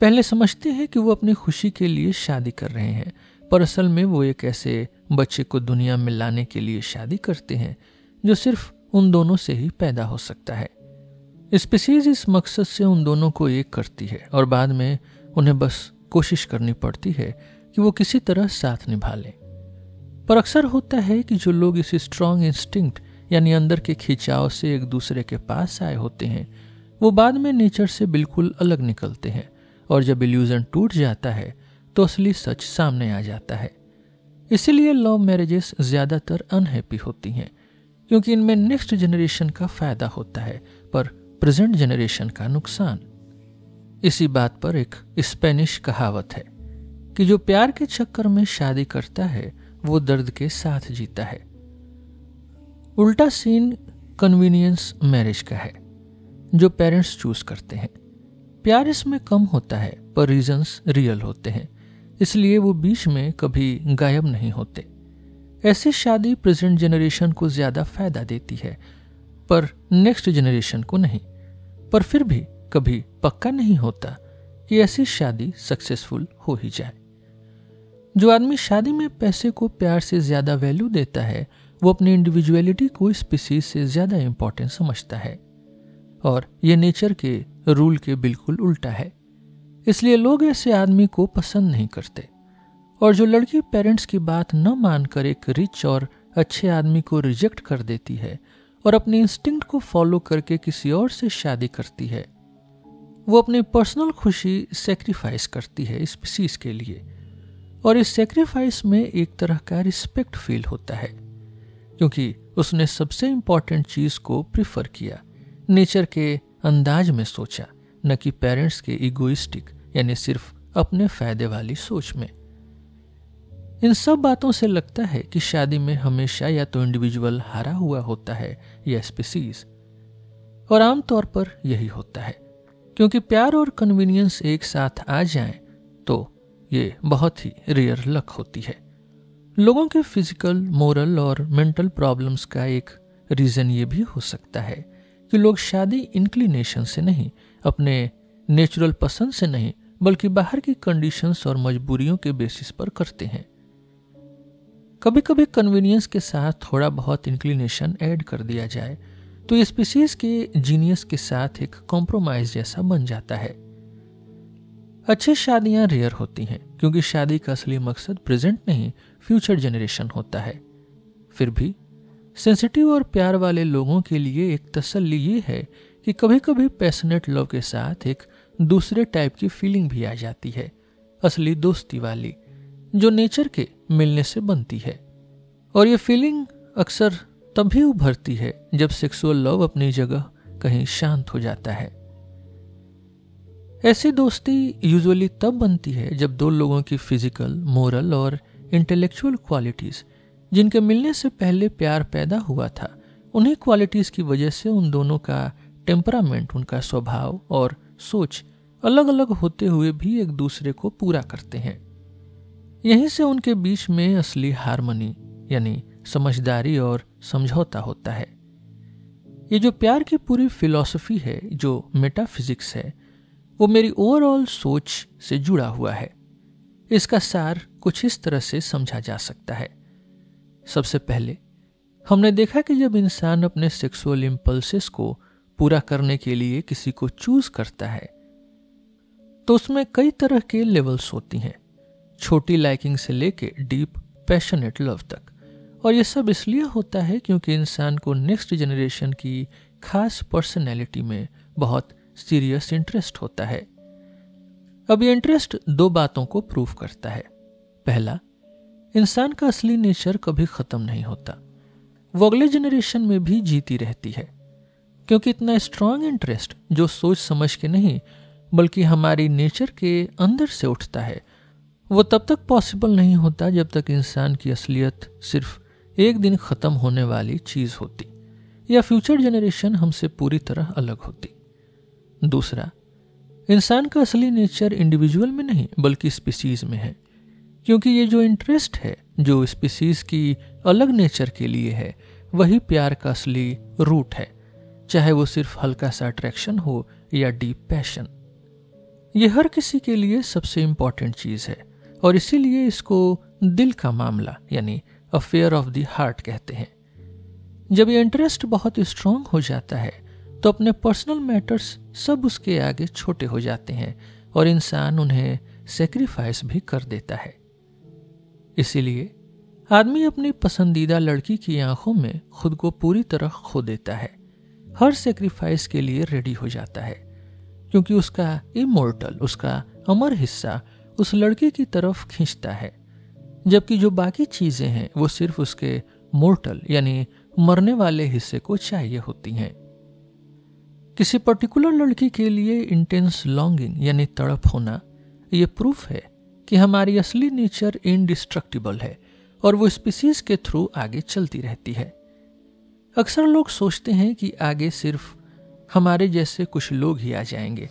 पहले समझते हैं कि वो अपनी खुशी के लिए शादी कर रहे हैं, पर असल में वो एक ऐसे बच्चे को दुनिया में लाने के लिए शादी करते हैं जो सिर्फ उन दोनों से ही पैदा हो सकता है। स्पीसीज इस मकसद से उन दोनों को एक करती है और बाद में उन्हें बस कोशिश करनी पड़ती है कि वो किसी तरह साथ निभा लें। पर अक्सर होता है कि जो लोग इस स्ट्रॉन्ग इंस्टिंक्ट यानी अंदर के खिंचाव से एक दूसरे के पास आए होते हैं वो बाद में नेचर से बिल्कुल अलग निकलते हैं, और जब इल्यूजन टूट जाता है तो असली सच सामने आ जाता है। इसीलिए लव मैरिजेस ज्यादातर अनहैप्पी होती हैं, क्योंकि इनमें नेक्स्ट जनरेशन का फायदा होता है पर प्रेजेंट जनरेशन का नुकसान। इसी बात पर एक स्पेनिश कहावत है कि जो प्यार के चक्कर में शादी करता है वो दर्द के साथ जीता है। उल्टा सीन कन्वीनियंस मैरिज का है जो पेरेंट्स चूज करते हैं। प्यार इसमें कम होता है पर रीजंस रियल होते हैं, इसलिए वो बीच में कभी गायब नहीं होते। ऐसी शादी प्रेजेंट जनरेशन को ज्यादा फायदा देती है पर नेक्स्ट जनरेशन को नहीं। पर फिर भी कभी पक्का नहीं होता कि ऐसी शादी सक्सेसफुल हो ही जाए। जो आदमी शादी में पैसे को प्यार से ज्यादा वैल्यू देता है वो अपनी इंडिविजुअलिटी को स्पीसीज से ज्यादा इंपॉर्टेंट समझता है, और यह नेचर के रूल के बिल्कुल उल्टा है। इसलिए लोग ऐसे आदमी को पसंद नहीं करते। और जो लड़की पेरेंट्स की बात न मानकर एक रिच और अच्छे आदमी को रिजेक्ट कर देती है और अपने इंस्टिंक्ट को फॉलो करके किसी और से शादी करती है, वो अपनी पर्सनल खुशी सेक्रीफाइस करती है स्पीसीज के लिए। और इस सेक्रीफाइस में एक तरह का रिस्पेक्ट फील होता है, क्योंकि उसने सबसे इंपॉर्टेंट चीज को प्रिफर किया, नेचर के अंदाज में सोचा, न कि पेरेंट्स के इगोइस्टिक यानी सिर्फ अपने फायदे वाली सोच में। इन सब बातों से लगता है कि शादी में हमेशा या तो इंडिविजुअल हारा हुआ होता है या स्पीसीज, और आमतौर पर यही होता है। क्योंकि प्यार और कन्वीनियंस एक साथ आ जाएं तो ये बहुत ही रेयर लक होती है। लोगों के फिजिकल, मोरल और मेंटल प्रॉब्लम्स का एक रीजन ये भी हो सकता है कि लोग शादी इंक्लिनेशन से नहीं, अपने नेचुरल पसंद से नहीं, बल्कि बाहर की कंडीशंस और मजबूरियों के बेसिस पर करते हैं। कभी कभी कन्वीनियंस के साथ थोड़ा बहुत इंक्लिनेशन ऐड कर दिया जाए तो स्पीसीज के जीनियस के साथ एक कॉम्प्रोमाइज जैसा बन जाता है। अच्छी शादियां रेयर होती हैं क्योंकि शादी का असली मकसद प्रेजेंट नहीं फ्यूचर जनरेशन होता है। फिर भी सेंसिटिव और प्यार वाले लोगों के लिए एक तसल्ली ये है कि कभी कभी पैशनेट लव के साथ एक दूसरे टाइप की फीलिंग भी आ जाती है, असली दोस्ती वाली, जो नेचर के मिलने से बनती है। और ये फीलिंग अक्सर तभी उभरती है जब सेक्सुअल लव अपनी जगह कहीं शांत हो जाता है। ऐसी दोस्ती यूजुअली तब बनती है जब दो लोगों की फिजिकल, मोरल और इंटेलेक्चुअल क्वालिटीज जिनके मिलने से पहले प्यार पैदा हुआ था, उन्हीं क्वालिटीज की वजह से उन दोनों का टेम्परामेंट, उनका स्वभाव और सोच अलग अलग होते हुए भी एक दूसरे को पूरा करते हैं। यहीं से उनके बीच में असली हार्मनी यानी समझदारी और समझौता होता है। ये जो प्यार की पूरी फिलॉसफी है, जो मेटाफिजिक्स है, वो मेरी ओवरऑल सोच से जुड़ा हुआ है। इसका सार कुछ इस तरह से समझा जा सकता है। सबसे पहले हमने देखा कि जब इंसान अपने सेक्सुअल इंपल्सेस को पूरा करने के लिए किसी को चूज करता है तो उसमें कई तरह के लेवल्स होती हैं, छोटी लाइकिंग से लेके डीप पैशनेट लव तक। और ये सब इसलिए होता है क्योंकि इंसान को नेक्स्ट जनरेशन की खास पर्सनैलिटी में बहुत सीरियस इंटरेस्ट होता है। अब ये इंटरेस्ट दो बातों को प्रूव करता है। पहला, इंसान का असली नेचर कभी खत्म नहीं होता, वो अगले जनरेशन में भी जीती रहती है। क्योंकि इतना स्ट्रांग इंटरेस्ट जो सोच समझ के नहीं बल्कि हमारी नेचर के अंदर से उठता है, वो तब तक पॉसिबल नहीं होता जब तक इंसान की असलियत सिर्फ एक दिन खत्म होने वाली चीज होती या फ्यूचर जनरेशन हमसे पूरी तरह अलग होती। दूसरा, इंसान का असली नेचर इंडिविजुअल में नहीं बल्कि स्पीसीज में है। क्योंकि ये जो इंटरेस्ट है जो स्पीसीज की अलग नेचर के लिए है, वही प्यार का असली रूट है, चाहे वो सिर्फ हल्का सा अट्रैक्शन हो या डीप पैशन। ये हर किसी के लिए सबसे इंपॉर्टेंट चीज है और इसीलिए इसको दिल का मामला यानी अफेयर ऑफ द हार्ट कहते हैं। जब ये इंटरेस्ट बहुत स्ट्रांग हो जाता है तो अपने पर्सनल मैटर्स सब उसके आगे छोटे हो जाते हैं और इंसान उन्हें सेक्रीफाइस भी कर देता है। इसीलिए आदमी अपनी पसंदीदा लड़की की आंखों में खुद को पूरी तरह खो देता है, हर सेक्रीफाइस के लिए रेडी हो जाता है, क्योंकि उसका इमोर्टल, उसका अमर हिस्सा उस लड़की की तरफ खींचता है, जबकि जो बाकी चीजें हैं वो सिर्फ उसके मोर्टल यानी मरने वाले हिस्से को चाहिए होती हैं। किसी पर्टिकुलर लड़की के लिए इंटेंस लॉन्गिंग यानी तड़प होना ये प्रूफ है कि हमारी असली नेचर इनडिस्ट्रक्टिबल है और वो स्पीसीज के थ्रू आगे चलती रहती है। अक्सर लोग सोचते हैं कि आगे सिर्फ हमारे जैसे कुछ लोग ही आ जाएंगे,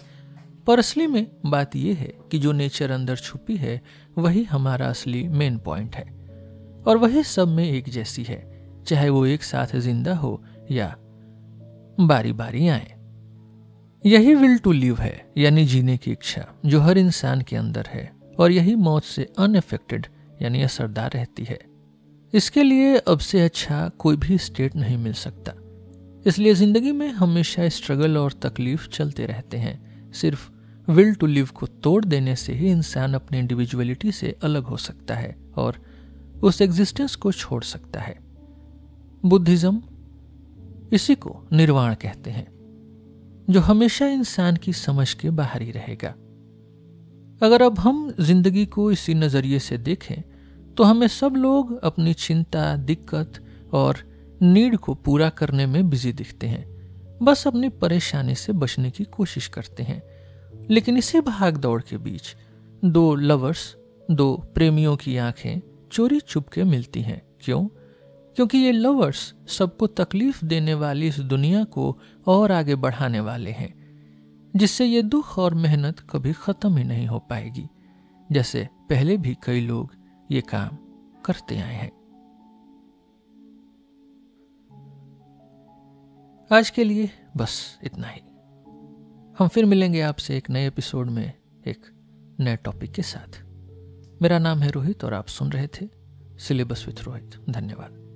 पर असली में बात यह है कि जो नेचर अंदर छुपी है वही हमारा असली मेन पॉइंट है और वही सब में एक जैसी है, चाहे वो एक साथ जिंदा हो या बारी बारी आए। यही विल टू लिव है, यानी जीने की इच्छा, जो हर इंसान के अंदर है और यही मौत से अनअफेक्टेड यानी असरदार रहती है। इसके लिए अब से अच्छा कोई भी स्टेट नहीं मिल सकता। इसलिए जिंदगी में हमेशा स्ट्रगल और तकलीफ चलते रहते हैं। सिर्फ विल टू लिव को तोड़ देने से ही इंसान अपनी इंडिविजुअलिटी से अलग हो सकता है और उस एग्जिस्टेंस को छोड़ सकता है। बुद्धिज्म इसी को निर्वाण कहते हैं, जो हमेशा इंसान की समझ के बाहर ही रहेगा। अगर अब हम जिंदगी को इसी नजरिए से देखें तो हमें सब लोग अपनी चिंता, दिक्कत और नीड को पूरा करने में बिजी दिखते हैं, बस अपनी परेशानी से बचने की कोशिश करते हैं। लेकिन इसी भाग दौड़ के बीच दो लवर्स, दो प्रेमियों की आंखें चोरी छुप के मिलती हैं। क्यों? क्योंकि ये लवर्स सबको तकलीफ देने वाली इस दुनिया को और आगे बढ़ाने वाले हैं, जिससे ये दुख और मेहनत कभी खत्म ही नहीं हो पाएगी, जैसे पहले भी कई लोग ये काम करते आए हैं। आज के लिए बस इतना ही। हम फिर मिलेंगे आपसे एक नए एपिसोड में एक नए टॉपिक के साथ। मेरा नाम है रोहित और आप सुन रहे थे सिलेबस विथ रोहित। धन्यवाद।